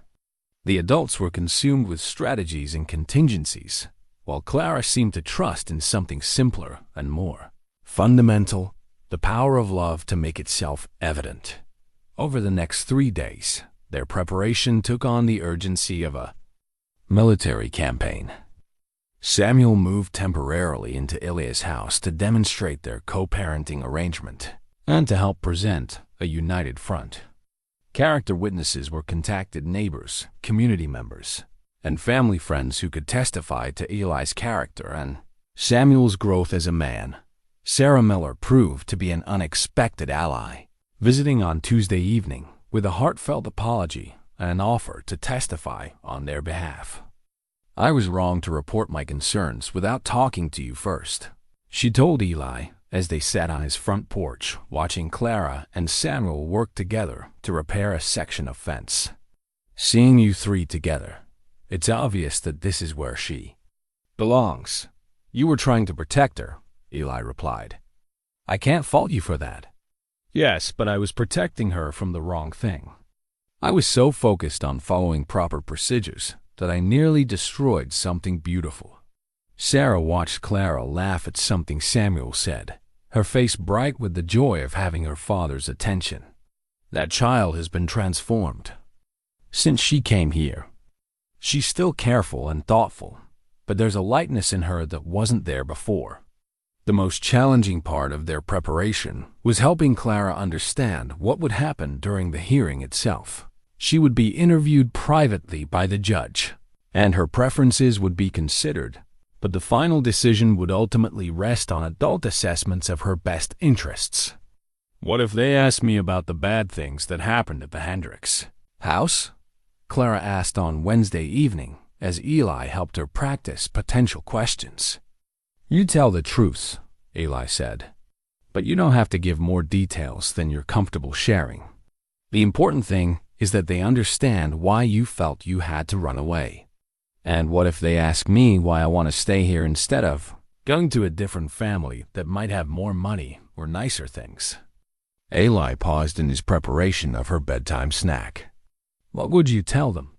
The adults were consumed with strategies and contingencies, while Clara seemed to trust in something simpler and more fundamental, the power of love to make itself evident. Over the next 3 days, their preparation took on the urgency of a military campaign. Samuel moved temporarily into Eli's house to demonstrate their co-parenting arrangement and to help present a united front. Character witnesses were contacted, neighbors, community members, and family friends who could testify to Eli's character and Samuel's growth as a man. Sarah Miller proved to be an unexpected ally, visiting on Tuesday evening with a heartfelt apology and an offer to testify on their behalf. "I was wrong to report my concerns without talking to you first," she told Eli as they sat on his front porch watching Clara and Samuel work together to repair a section of fence. "Seeing you three together, it's obvious that this is where she belongs. You were trying to protect her," Eli replied. "I can't fault you for that." "Yes, but I was protecting her from the wrong thing. I was so focused on following proper procedures that I nearly destroyed something beautiful." Sarah watched Clara laugh at something Samuel said, her face bright with the joy of having her father's attention. "That child has been transformed since she came here. She's still careful and thoughtful, but there's a lightness in her that wasn't there before." The most challenging part of their preparation was helping Clara understand what would happen during the hearing itself. She would be interviewed privately by the judge, and her preferences would be considered, but the final decision would ultimately rest on adult assessments of her best interests. "What if they ask me about the bad things that happened at the Hendricks house?" Clara asked on Wednesday evening as Eli helped her practice potential questions. "You tell the truth," Eli said, "but you don't have to give more details than you're comfortable sharing. The important thing is that they understand why you felt you had to run away." "And what if they ask me why I want to stay here instead of going to a different family that might have more money or nicer things?" Eli paused in his preparation of her bedtime snack. "What would you tell them?"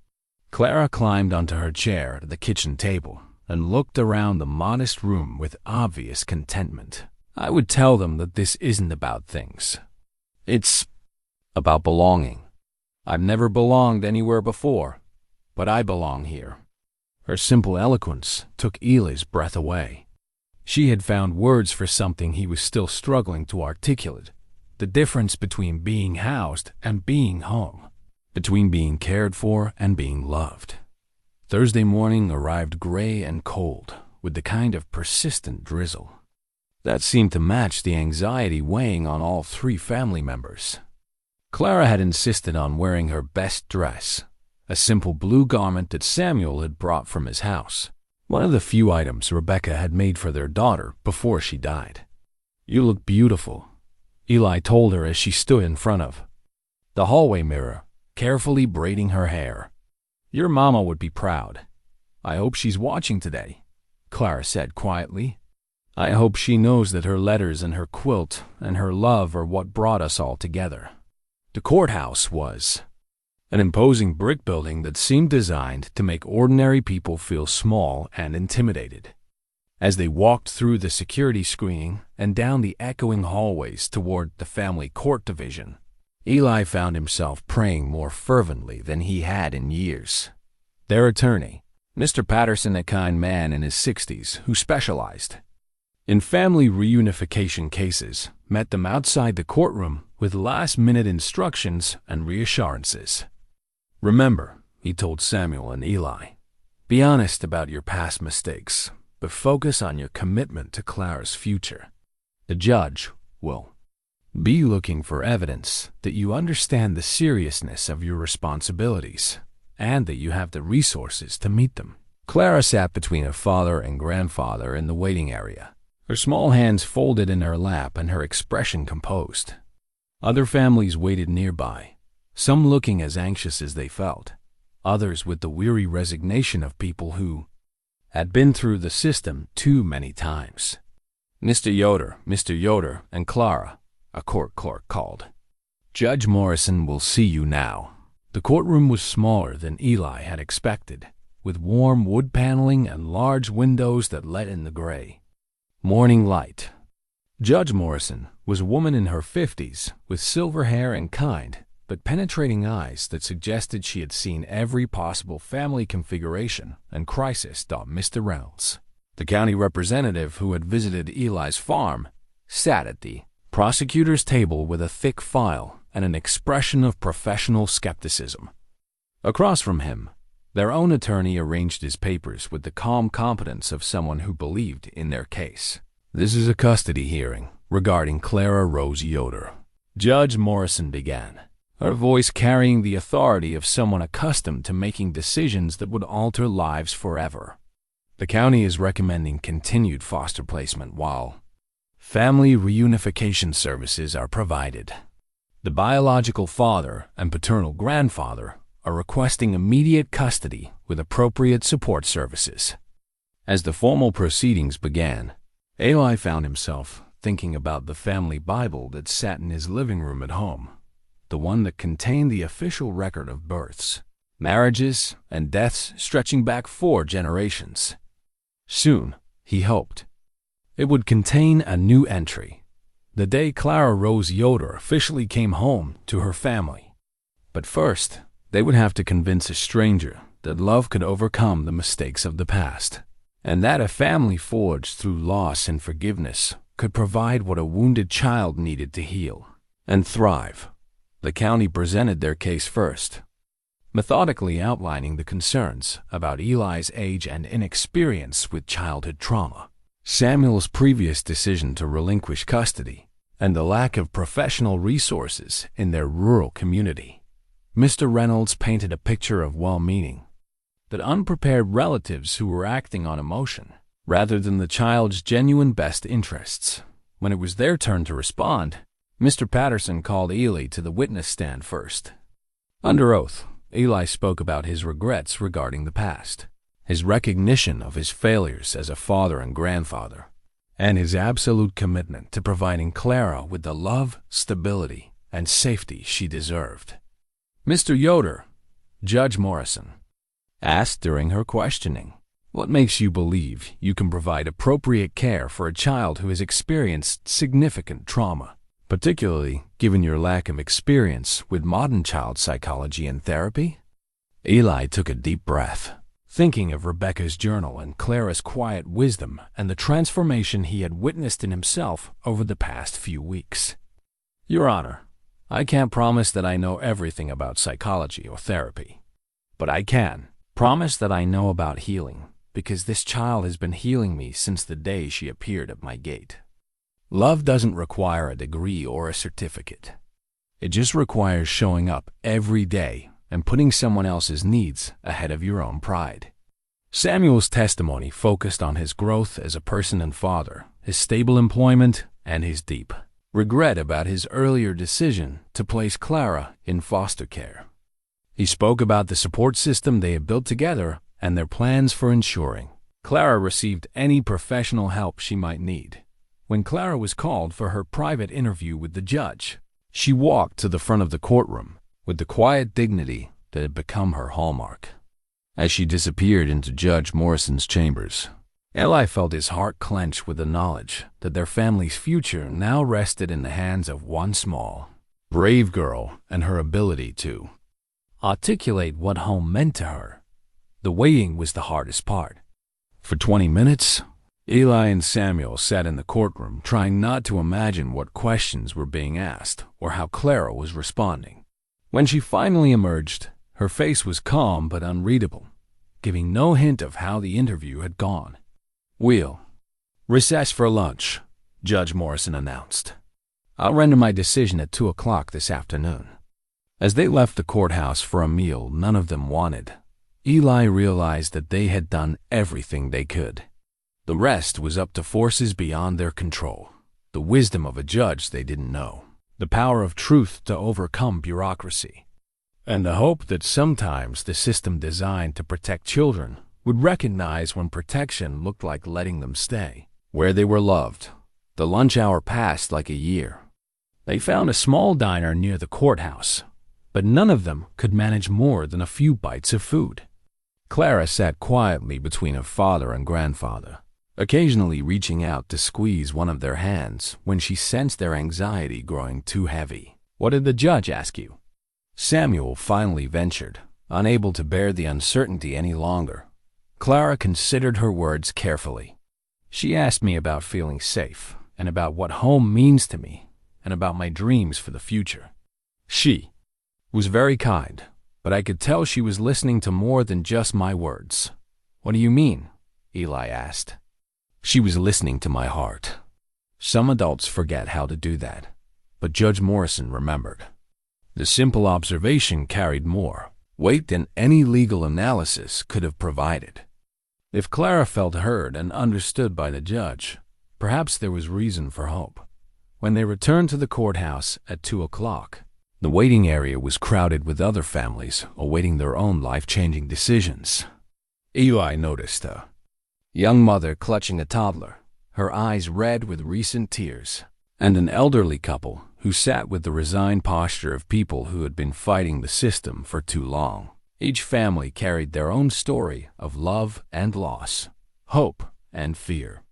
Clara climbed onto her chair at the kitchen table and looked around the modest room with obvious contentment. "I would tell them that this isn't about things. It's about belonging. I've never belonged anywhere before, but I belong here." Her simple eloquence took Eli's breath away. She had found words for something he was still struggling to articulate: the difference between being housed and being home, between being cared for and being loved. Thursday morning arrived gray and cold, with the kind of persistent drizzle that seemed to match the anxiety weighing on all three family members. Clara had insisted on wearing her best dress, a simple blue garment that Samuel had brought from his house, one of the few items Rebecca had made for their daughter before she died. "You look beautiful," Eli told her as she stood in front of the hallway mirror, carefully braiding her hair. "Your mama would be proud. I hope she's watching today," Clara said quietly. "I hope she knows that her letters and her quilt and her love are what brought us all together." The courthouse was an imposing brick building that seemed designed to make ordinary people feel small and intimidated. As they walked through the security screening and down the echoing hallways toward the family court division, Eli found himself praying more fervently than he had in years. Their attorney, Mr. Patterson, a kind man in his 60s who specialized in family reunification cases, met them outside the courtroom with last-minute instructions and reassurances. "Remember," he told Samuel and Eli, "be honest about your past mistakes, but focus on your commitment to Clara's future. The judge will be looking for evidence that you understand the seriousness of your responsibilities and that you have the resources to meet them." Clara sat between her father and grandfather in the waiting area, her small hands folded in her lap and her expression composed. Other families waited nearby, some looking as anxious as they felt, others with the weary resignation of people who had been through the system too many times. Mr. Yoder, and Clara," a court clerk called. "Judge Morrison will see you now." The courtroom was smaller than Eli had expected, with warm wood paneling and large windows that let in the gray morning light. Judge Morrison was a woman in her 50s with silver hair and kind but penetrating eyes that suggested she had seen every possible family configuration and crisis. Mr. Reynolds, the county representative who had visited Eli's farm, sat at the prosecutor's table with a thick file and an expression of professional skepticism. Across from him, their own attorney arranged his papers with the calm competence of someone who believed in their case. "This is a custody hearing regarding Clara Rose Yoder," Judge Morrison began, her voice carrying the authority of someone accustomed to making decisions that would alter lives forever. "The county is recommending continued foster placement while family reunification services are provided. The biological father and paternal grandfather are requesting immediate custody with appropriate support services. As the formal proceedings began, Eli found himself thinking about the family Bible that sat in his living room at home, the one that contained the official record of births, marriages, and deaths stretching back 4 generations. Soon, he hoped, it would contain a new entry, the day Clara Rose Yoder officially came home to her family. But first, they would have to convince a stranger that love could overcome the mistakes of the past, and that a family forged through loss and forgiveness could provide what a wounded child needed to heal and thrive. The county presented their case first, methodically outlining the concerns about Eli's age and inexperience with childhood trauma, Samuel's previous decision to relinquish custody, and the lack of professional resources in their rural community. Mr. Reynolds painted a picture of well-meaning, that unprepared relatives who were acting on emotion, rather than the child's genuine best interests. When it was their turn to respond, Mr. Patterson called Eli to the witness stand first. Under oath, Eli spoke about his regrets regarding the past, his recognition of his failures as a father and grandfather, and his absolute commitment to providing Clara with the love, stability, and safety she deserved. Mr. Yoder, Judge Morrison, asked during her questioning, "What makes you believe you can provide appropriate care for a child who has experienced significant trauma, particularly given your lack of experience with modern child psychology and therapy?" Eli took a deep breath, thinking of Rebecca's journal and Clara's quiet wisdom and the transformation he had witnessed in himself over the past few weeks. "Your Honor, I can't promise that I know everything about psychology or therapy, but I can promise that I know about healing, because this child has been healing me since the day she appeared at my gate. Love doesn't require a degree or a certificate. It just requires showing up every day and putting someone else's needs ahead of your own pride." Samuel's testimony focused on his growth as a person and father, his stable employment, and his deep regret about his earlier decision to place Clara in foster care. He spoke about the support system they had built together and their plans for ensuring Clara received any professional help she might need. When Clara was called for her private interview with the judge, she walked to the front of the courtroom with the quiet dignity that had become her hallmark. As she disappeared into Judge Morrison's chambers, Eli felt his heart clench with the knowledge that their family's future now rested in the hands of one small, brave girl and her ability to articulate what home meant to her. The waiting was the hardest part. For 20 minutes, Eli and Samuel sat in the courtroom trying not to imagine what questions were being asked or how Clara was responding. When she finally emerged, her face was calm but unreadable, giving no hint of how the interview had gone. "We'll recess for lunch," Judge Morrison announced. "I'll render my decision at 2 o'clock this afternoon." As they left the courthouse for a meal none of them wanted, Eli realized that they had done everything they could. The rest was up to forces beyond their control, the wisdom of a judge they didn't know, the power of truth to overcome bureaucracy, and the hope that sometimes the system designed to protect children would recognize when protection looked like letting them stay where they were loved. The lunch hour passed like a year. They found a small diner near the courthouse, but none of them could manage more than a few bites of food. Clara sat quietly between her father and grandfather, occasionally reaching out to squeeze one of their hands when she sensed their anxiety growing too heavy. "What did the judge ask you?" Samuel finally ventured, unable to bear the uncertainty any longer. Clara considered her words carefully. "She asked me about feeling safe, and about what home means to me, and about my dreams for the future. She was very kind, but I could tell she was listening to more than just my words." "What do you mean?" Eli asked. "She was listening to my heart." Some adults forget how to do that, but Judge Morrison remembered. The simple observation carried more weight than any legal analysis could have provided. If Clara felt heard and understood by the judge, Perhaps there was reason for hope. When they returned to the courthouse at 2 o'clock, the waiting area was crowded with other families awaiting their own life-changing decisions. Eli noticed a young mother clutching a toddler, her eyes red with recent tears, and an elderly couple who sat with the resigned posture of people who had been fighting the system for too long. Each family carried their own story of love and loss, hope and fear.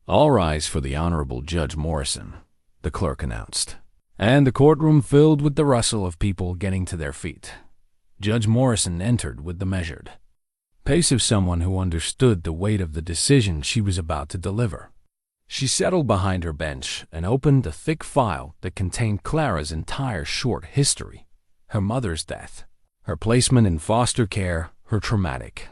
"All rise for the Honorable Judge Morrison," the clerk announced, and the courtroom filled with the rustle of people getting to their feet. Judge Morrison entered with the measured pace of someone who understood the weight of the decision she was about to deliver. She settled behind her bench and opened a thick file that contained Clara's entire short history: her mother's death, her placement in foster care, her traumatic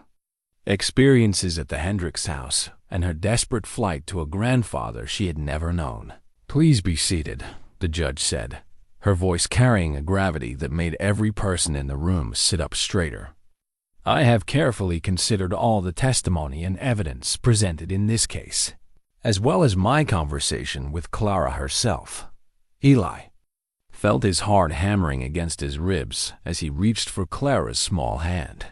experiences at the Hendricks house, and her desperate flight to a grandfather she had never known. "Please be seated," the judge said, her voice carrying a gravity that made every person in the room sit up straighter. "I have carefully considered all the testimony and evidence presented in this case, as well as my conversation with Clara herself." Eli felt his heart hammering against his ribs as he reached for Clara's small hand.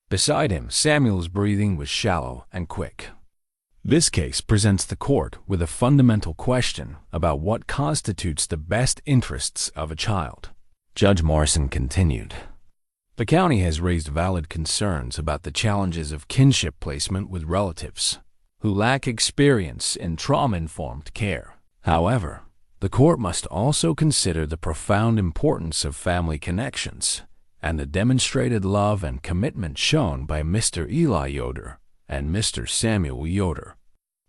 Beside him, Samuel's breathing was shallow and quick. This case presents the court with a fundamental question about what constitutes the best interests of a child. Judge Morrison continued. "The county has raised valid concerns about the challenges of kinship placement with relatives who lack experience in trauma-informed care. However, the court must also consider the profound importance of family connections and the demonstrated love and commitment shown by Mr. Eli Yoder and Mr. Samuel Yoder."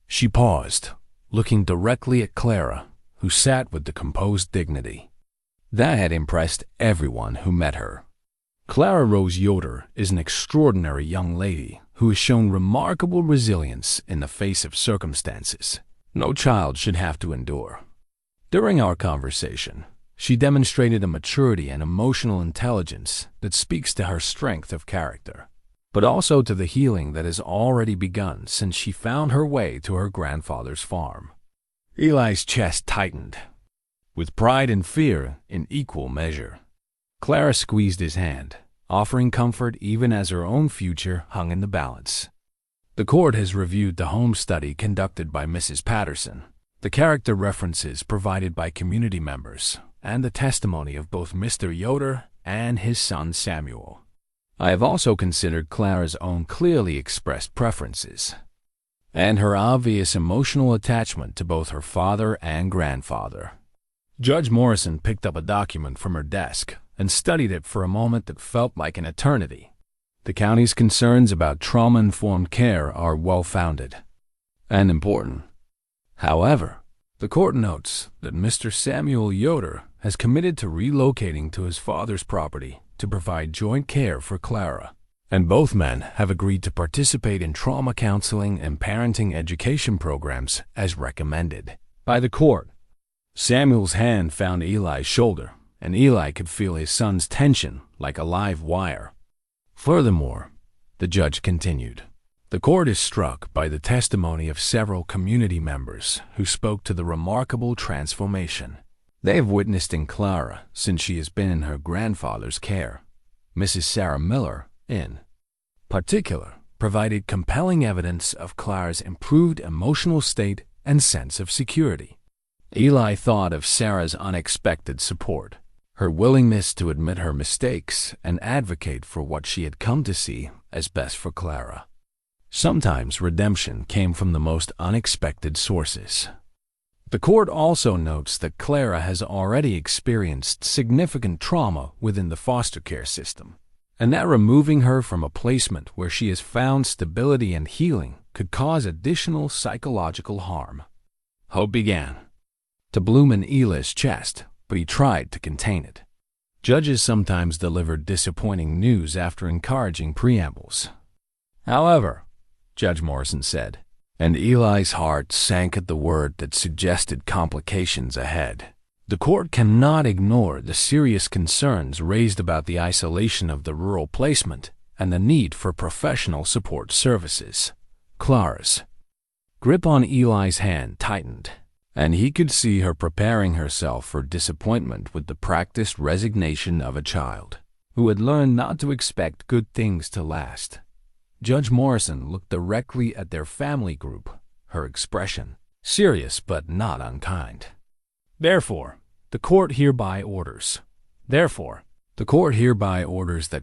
She paused, looking directly at Clara, who sat with the composed dignity that had impressed everyone who met her. Clara Rose Yoder is an extraordinary young lady who has shown remarkable resilience in the face of circumstances no child should have to endure. During our conversation, she demonstrated a maturity and emotional intelligence that speaks to her strength of character, but also to the healing that has already begun since she found her way to her grandfather's farm. Eli's chest tightened, with pride and fear in equal measure. Clara squeezed his hand, offering comfort even as her own future hung in the balance. The court has reviewed the home study conducted by Mrs. Patterson, the character references provided by community members, and the testimony of both Mr. Yoder and his son Samuel. I have also considered Clara's own clearly expressed preferences and her obvious emotional attachment to both her father and grandfather. Judge Morrison picked up a document from her desk and studied it for a moment that felt like an eternity. The county's concerns about trauma-informed care are well-founded and important. However, the court notes that Mr. Samuel Yoder has committed to relocating to his father's property to provide joint care for Clara, and both men have agreed to participate in trauma counseling and parenting education programs as recommended by the court. Samuel's hand found Eli's shoulder, and Eli could feel his son's tension like a live wire. Furthermore, the judge continued, the court is struck by the testimony of several community members who spoke to the remarkable transformation they have witnessed in Clara since she has been in her grandfather's care. Mrs. Sarah Miller, in particular, provided compelling evidence of Clara's improved emotional state and sense of security. Eli thought of Sarah's unexpected support, her willingness to admit her mistakes and advocate for what she had come to see as best for Clara. Sometimes redemption came from the most unexpected sources. The court also notes that Clara has already experienced significant trauma within the foster care system, and that removing her from a placement where she has found stability and healing could cause additional psychological harm. Hope began to bloom in Eli's chest, but he tried to contain it. Judges sometimes delivered disappointing news after encouraging preambles. However, Judge Morrison said, and Eli's heart sank at the word that suggested complications ahead. The court cannot ignore the serious concerns raised about the isolation of the rural placement and the need for professional support services. Clara's grip on Eli's hand tightened, and he could see her preparing herself for disappointment with the practiced resignation of a child who had learned not to expect good things to last. Judge Morrison looked directly at their family group, her expression serious but not unkind. Therefore, the court hereby orders that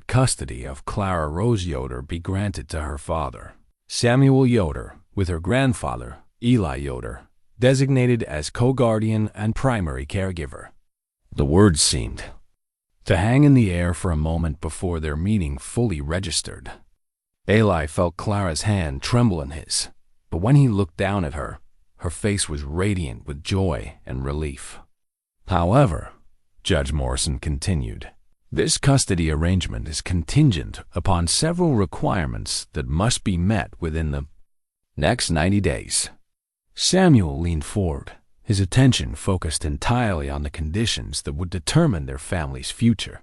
custody of Clara Rose Yoder be granted to her father, Samuel Yoder, with her grandfather, Eli Yoder, designated as co-guardian and primary caregiver. The words seemed to hang in the air for a moment before their meaning fully registered. Eli felt Clara's hand tremble in his, but when he looked down at her, her face was radiant with joy and relief. However, Judge Morrison continued, this custody arrangement is contingent upon several requirements that must be met within the next 90 days. Samuel leaned forward, his attention focused entirely on the conditions that would determine their family's future.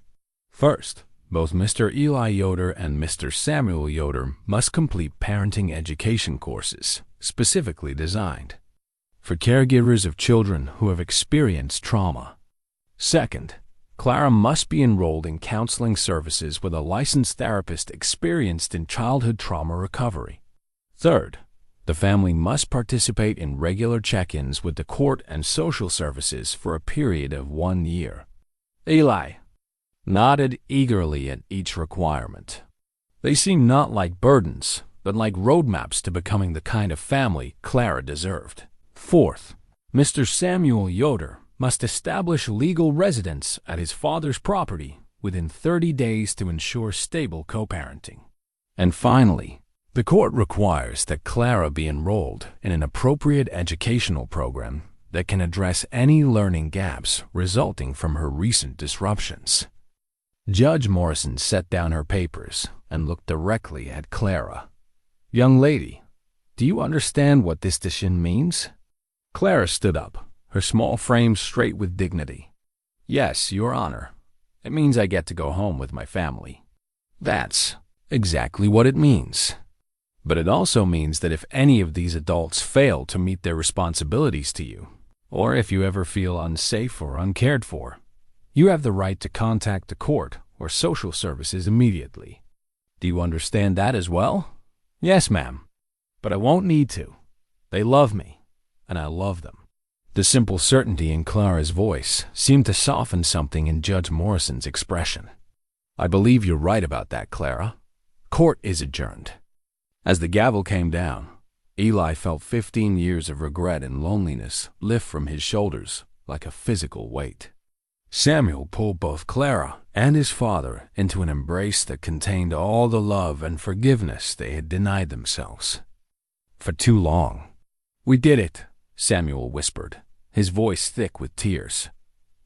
First, both Mr. Eli Yoder and Mr. Samuel Yoder must complete parenting education courses specifically designed for caregivers of children who have experienced trauma. Second, Clara must be enrolled in counseling services with a licensed therapist experienced in childhood trauma recovery. Third, the family must participate in regular check-ins with the court and social services for a period of 1 year. Eli nodded eagerly at each requirement. They seemed not like burdens, but like roadmaps to becoming the kind of family Clara deserved. Fourth, Mr. Samuel Yoder must establish legal residence at his father's property within 30 days to ensure stable co-parenting. And finally, the court requires that Clara be enrolled in an appropriate educational program that can address any learning gaps resulting from her recent disruptions. Judge Morrison set down her papers and looked directly at Clara. Young lady, do you understand what this decision means? Clara stood up, her small frame straight with dignity. Yes, Your Honor. It means I get to go home with my family. That's exactly what it means. But it also means that if any of these adults fail to meet their responsibilities to you, or if you ever feel unsafe or uncared for, you have the right to contact the court or social services immediately. Do you understand that as well? Yes, ma'am. But I won't need to. They love me, and I love them. The simple certainty in Clara's voice seemed to soften something in Judge Morrison's expression. I believe you're right about that, Clara. Court is adjourned. As the gavel came down, Eli felt 15 years of regret and loneliness lift from his shoulders like a physical weight. Samuel pulled both Clara and his father into an embrace that contained all the love and forgiveness they had denied themselves for too long. We did it, Samuel whispered, his voice thick with tears.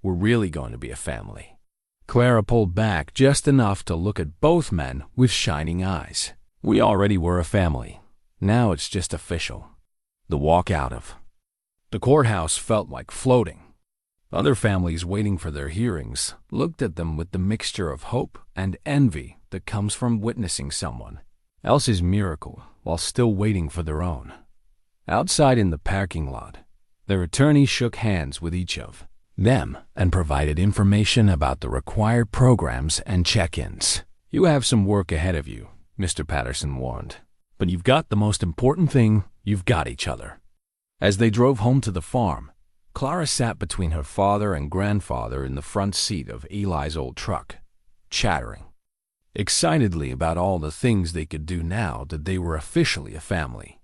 We're really going to be a family. Clara pulled back just enough to look at both men with shining eyes. We already were a family. Now it's just official. The walk out of the courthouse felt like floating. Other families waiting for their hearings looked at them with the mixture of hope and envy that comes from witnessing someone else's miracle while still waiting for their own. Outside in the parking lot, their attorney shook hands with each of them and provided information about the required programs and check-ins. You have some work ahead of you, Mr. Patterson warned, but you've got the most important thing, you've got each other. As they drove home to the farm, Clara sat between her father and grandfather in the front seat of Eli's old truck, chattering excitedly about all the things they could do now that they were officially a family.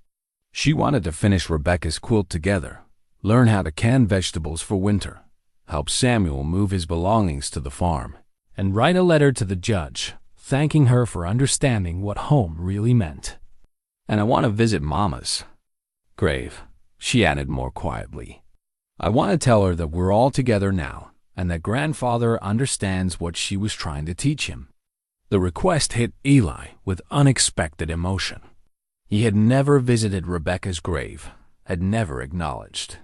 She wanted to finish Rebecca's quilt together, learn how to can vegetables for winter, help Samuel move his belongings to the farm, and write a letter to the judge, thanking her for understanding what home really meant. And I want to visit Mama's grave, she added more quietly. I want to tell her that we're all together now, and that grandfather understands what she was trying to teach him. The request hit Eli with unexpected emotion. He had never visited Rebecca's grave, had never acknowledged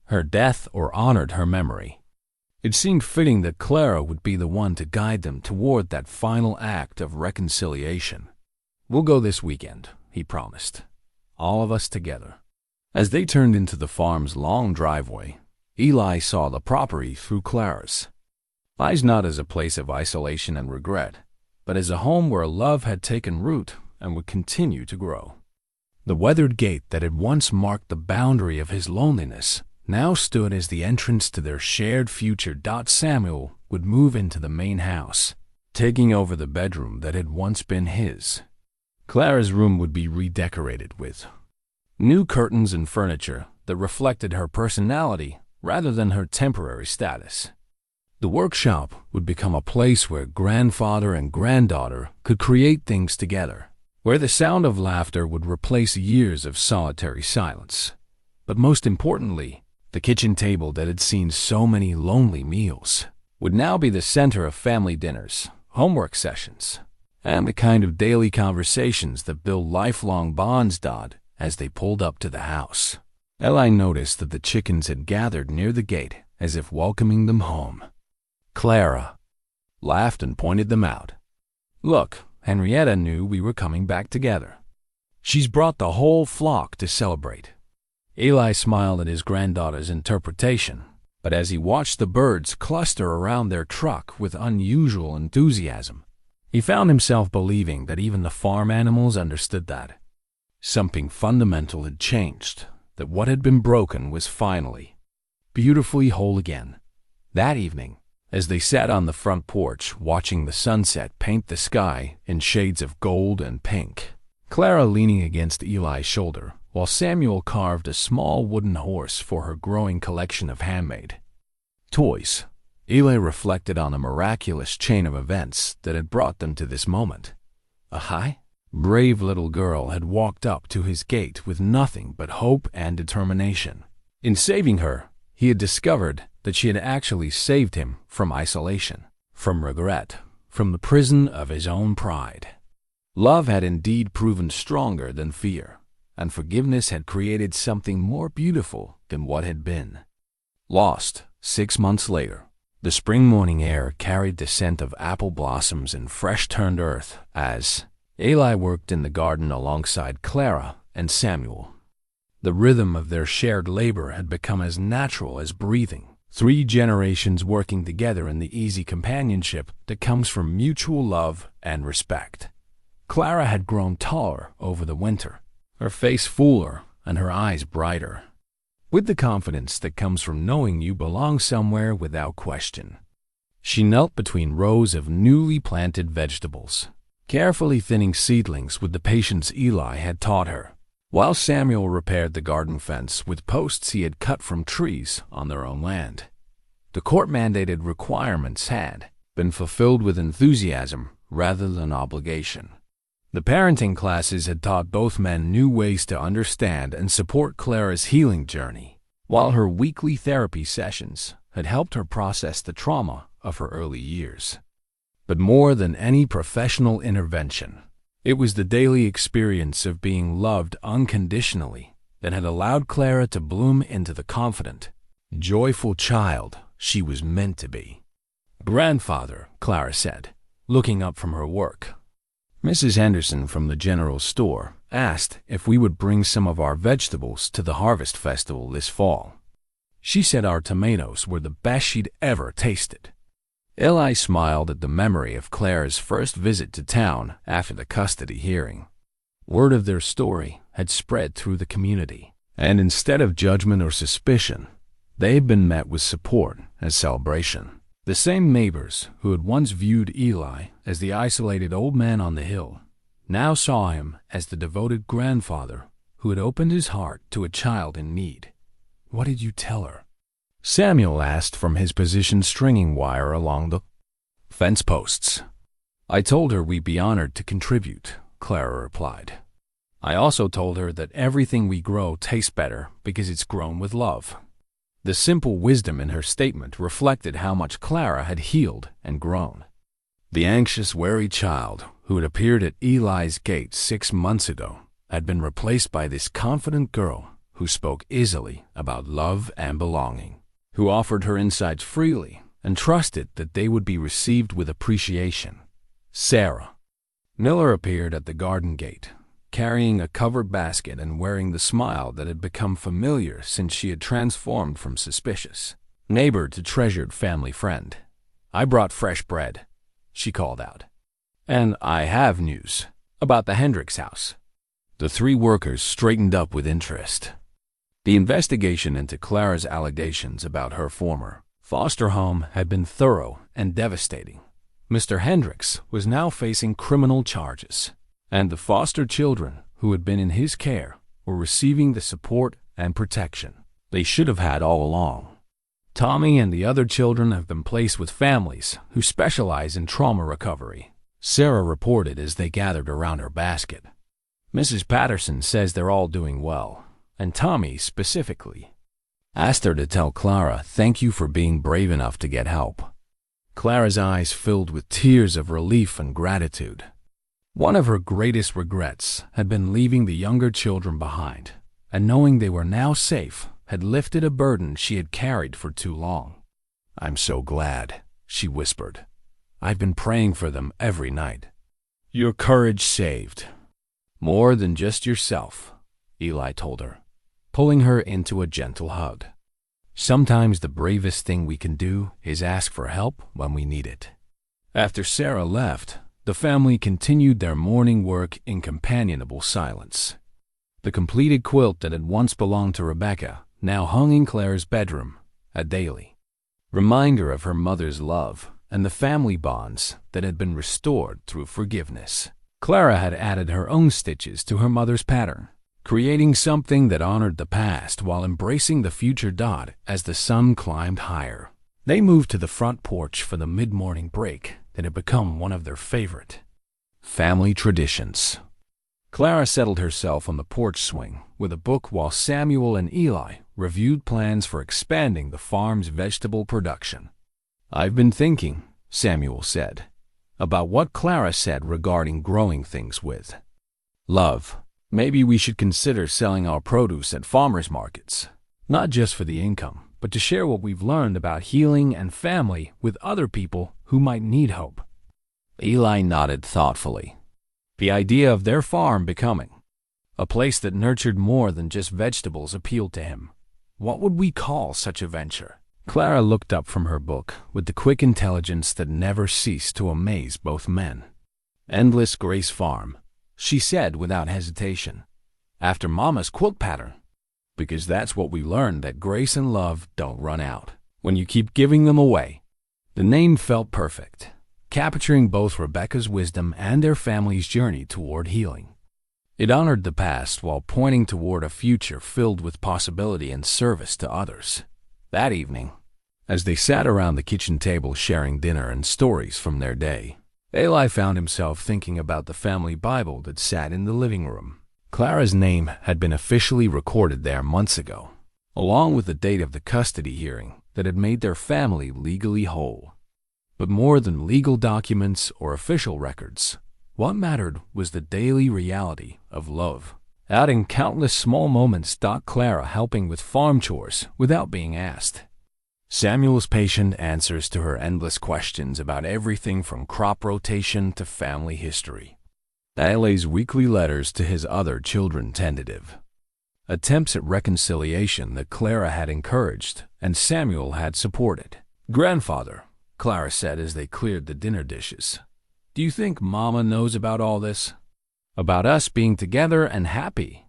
her death or honored her memory. It seemed fitting that Clara would be the one to guide them toward that final act of reconciliation. We'll go this weekend, he promised. All of us together. As they turned into the farm's long driveway, Eli saw the property through Clara's eyes, not as a place of isolation and regret, but as a home where love had taken root and would continue to grow. The weathered gate that had once marked the boundary of his loneliness now stood as the entrance to their shared future. Samuel would move into the main house, taking over the bedroom that had once been his. Clara's room would be redecorated with new curtains and furniture that reflected her personality rather than her temporary status. The workshop would become a place where grandfather and granddaughter could create things together, where the sound of laughter would replace years of solitary silence. But most importantly, the kitchen table that had seen so many lonely meals would now be the center of family dinners, homework sessions, and the kind of daily conversations that build lifelong bonds. As they pulled up to the house, Eli noticed that the chickens had gathered near the gate as if welcoming them home. Clara laughed and pointed them out. "Look, Henrietta knew we were coming back together. She's brought the whole flock to celebrate." Eli smiled at his granddaughter's interpretation, but as he watched the birds cluster around their truck with unusual enthusiasm, he found himself believing that even the farm animals understood that something fundamental had changed, that what had been broken was finally, beautifully whole again. That evening, as they sat on the front porch watching the sunset paint the sky in shades of gold and pink, Clara leaning against Eli's shoulder, while Samuel carved a small wooden horse for her growing collection of handmade toys, Eli reflected on a miraculous chain of events that had brought them to this moment. A brave little girl had walked up to his gate with nothing but hope and determination. In saving her, he had discovered that she had actually saved him from isolation, from regret, from the prison of his own pride. Love had indeed proven stronger than fear, and forgiveness had created something more beautiful than what had been. Lost 6 months later, the spring morning air carried the scent of apple blossoms and fresh-turned earth as Eli worked in the garden alongside Clara and Samuel. The rhythm of their shared labor had become as natural as breathing, 3 generations working together in the easy companionship that comes from mutual love and respect. Clara had grown taller over the winter, her face fuller and her eyes brighter, with the confidence that comes from knowing you belong somewhere without question. She knelt between rows of newly planted vegetables, carefully thinning seedlings with the patience Eli had taught her, while Samuel repaired the garden fence with posts he had cut from trees on their own land. The court-mandated requirements had been fulfilled with enthusiasm rather than obligation. The parenting classes had taught both men new ways to understand and support Clara's healing journey, while her weekly therapy sessions had helped her process the trauma of her early years. But more than any professional intervention, it was the daily experience of being loved unconditionally that had allowed Clara to bloom into the confident, joyful child she was meant to be. "Grandfather," Clara said, looking up from her work. "Mrs. Henderson from the general store asked if we would bring some of our vegetables to the harvest festival this fall. She said our tomatoes were the best she'd ever tasted." Eli smiled at the memory of Clara's first visit to town after the custody hearing. Word of their story had spread through the community, and instead of judgment or suspicion, they had been met with support and celebration. The same neighbors who had once viewed Eli as the isolated old man on the hill now saw him as the devoted grandfather who had opened his heart to a child in need. "What did you tell her?" Samuel asked from his position stringing wire along the fence posts. "I told her we'd be honored to contribute," Clara replied. "I also told her that everything we grow tastes better because it's grown with love." The simple wisdom in her statement reflected how much Clara had healed and grown. The anxious, wary child who had appeared at Eli's gate 6 months ago had been replaced by this confident girl who spoke easily about love and belonging, who offered her insights freely and trusted that they would be received with appreciation. Sarah Miller appeared at the garden gate, carrying a covered basket and wearing the smile that had become familiar since she had transformed from suspicious neighbor to treasured family friend. "I brought fresh bread," she called out. "And I have news about the Hendricks house." The three workers straightened up with interest. The investigation into Clara's allegations about her former foster home had been thorough and devastating. Mr. Hendricks was now facing criminal charges, and the foster children who had been in his care were receiving the support and protection they should have had all along. Tommy and the other children have been placed with families who specialize in trauma recovery, Sarah reported as they gathered around her basket. "Mrs. Patterson says they're all doing well, and Tommy specifically asked her to tell Clara thank you for being brave enough to get help." Clara's eyes filled with tears of relief and gratitude. One of her greatest regrets had been leaving the younger children behind, and knowing they were now safe had lifted a burden she had carried for too long. "I'm so glad," she whispered. "I've been praying for them every night." "Your courage saved more than just yourself," Eli told her, pulling her into a gentle hug. "Sometimes the bravest thing we can do is ask for help when we need it." After Sarah left, the family continued their morning work in companionable silence. The completed quilt that had once belonged to Rebecca now hung in Clara's bedroom, a daily reminder of her mother's love and the family bonds that had been restored through forgiveness. Clara had added her own stitches to her mother's pattern, creating something that honored the past while embracing the future Dot as the sun climbed higher. They moved to the front porch for the mid-morning break that had become one of their favorite family traditions. Clara settled herself on the porch swing with a book while Samuel and Eli reviewed plans for expanding the farm's vegetable production. "I've been thinking," Samuel said, "about what Clara said regarding growing things with love. Maybe we should consider selling our produce at farmers markets, not just for the income, but to share what we've learned about healing and family with other people who might need hope." Eli nodded thoughtfully. The idea of their farm becoming a place that nurtured more than just vegetables appealed to him. What would we call such a venture? Clara looked up from her book with the quick intelligence that never ceased to amaze both men. "Endless Grace Farm," she said without hesitation. "After Mama's quilt pattern. Because that's what we learned, that grace and love don't run out when you keep giving them away." The name felt perfect, capturing both Rebecca's wisdom and their family's journey toward healing. It honored the past while pointing toward a future filled with possibility and service to others. That evening, as they sat around the kitchen table sharing dinner and stories from their day, Eli found himself thinking about the family Bible that sat in the living room. Clara's name had been officially recorded there months ago, along with the date of the custody hearing that had made their family legally whole. But more than legal documents or official records, what mattered was the daily reality of love. Out in countless small moments, Clara helping with farm chores without being asked. Samuel's patient answers to her endless questions about everything from crop rotation to family history. Eli's weekly letters to his other children tentative. Attempts at reconciliation that Clara had encouraged and Samuel had supported. "Grandfather," Clara said as they cleared the dinner dishes, "do you think Mama knows about all this? About us being together and happy?"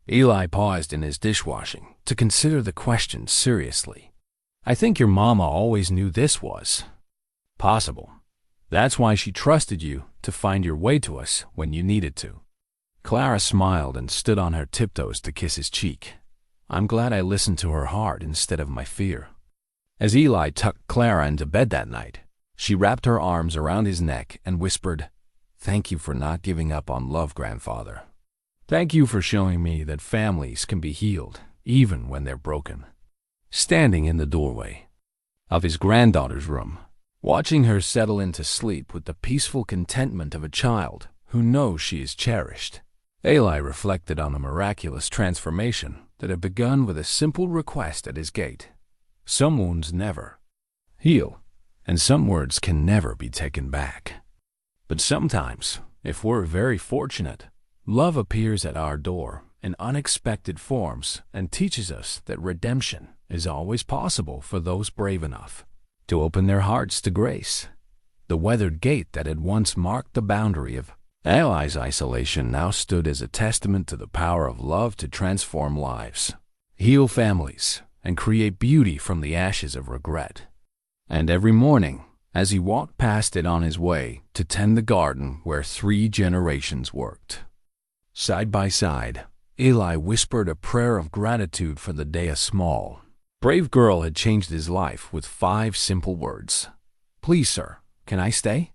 Eli paused in his dishwashing to consider the question seriously. "I think your Mama always knew this was possible. That's why she trusted you to find your way to us when you needed to." Clara smiled and stood on her tiptoes to kiss his cheek. "I'm glad I listened to her heart instead of my fear." As Eli tucked Clara into bed that night, she wrapped her arms around his neck and whispered, "Thank you for not giving up on love, Grandfather. Thank you for showing me that families can be healed even when they're broken." Standing in the doorway of his granddaughter's room, watching her settle into sleep with the peaceful contentment of a child who knows she is cherished, Eli reflected on the miraculous transformation that had begun with a simple request at his gate. Some wounds never heal, and some words can never be taken back. But sometimes, if we're very fortunate, Love appears at our door in unexpected forms and teaches us that redemption is always possible for those brave enough to open their hearts to grace. The weathered gate that had once marked the boundary of Eli's isolation now stood as a testament to the power of love to transform lives, heal families, and create beauty from the ashes of regret. And every morning, as he walked past it on his way to tend the garden where 3 generations worked, side by side, Eli whispered a prayer of gratitude for the day a small, brave girl had changed his life with 5 simple words. "Please, sir, can I stay?"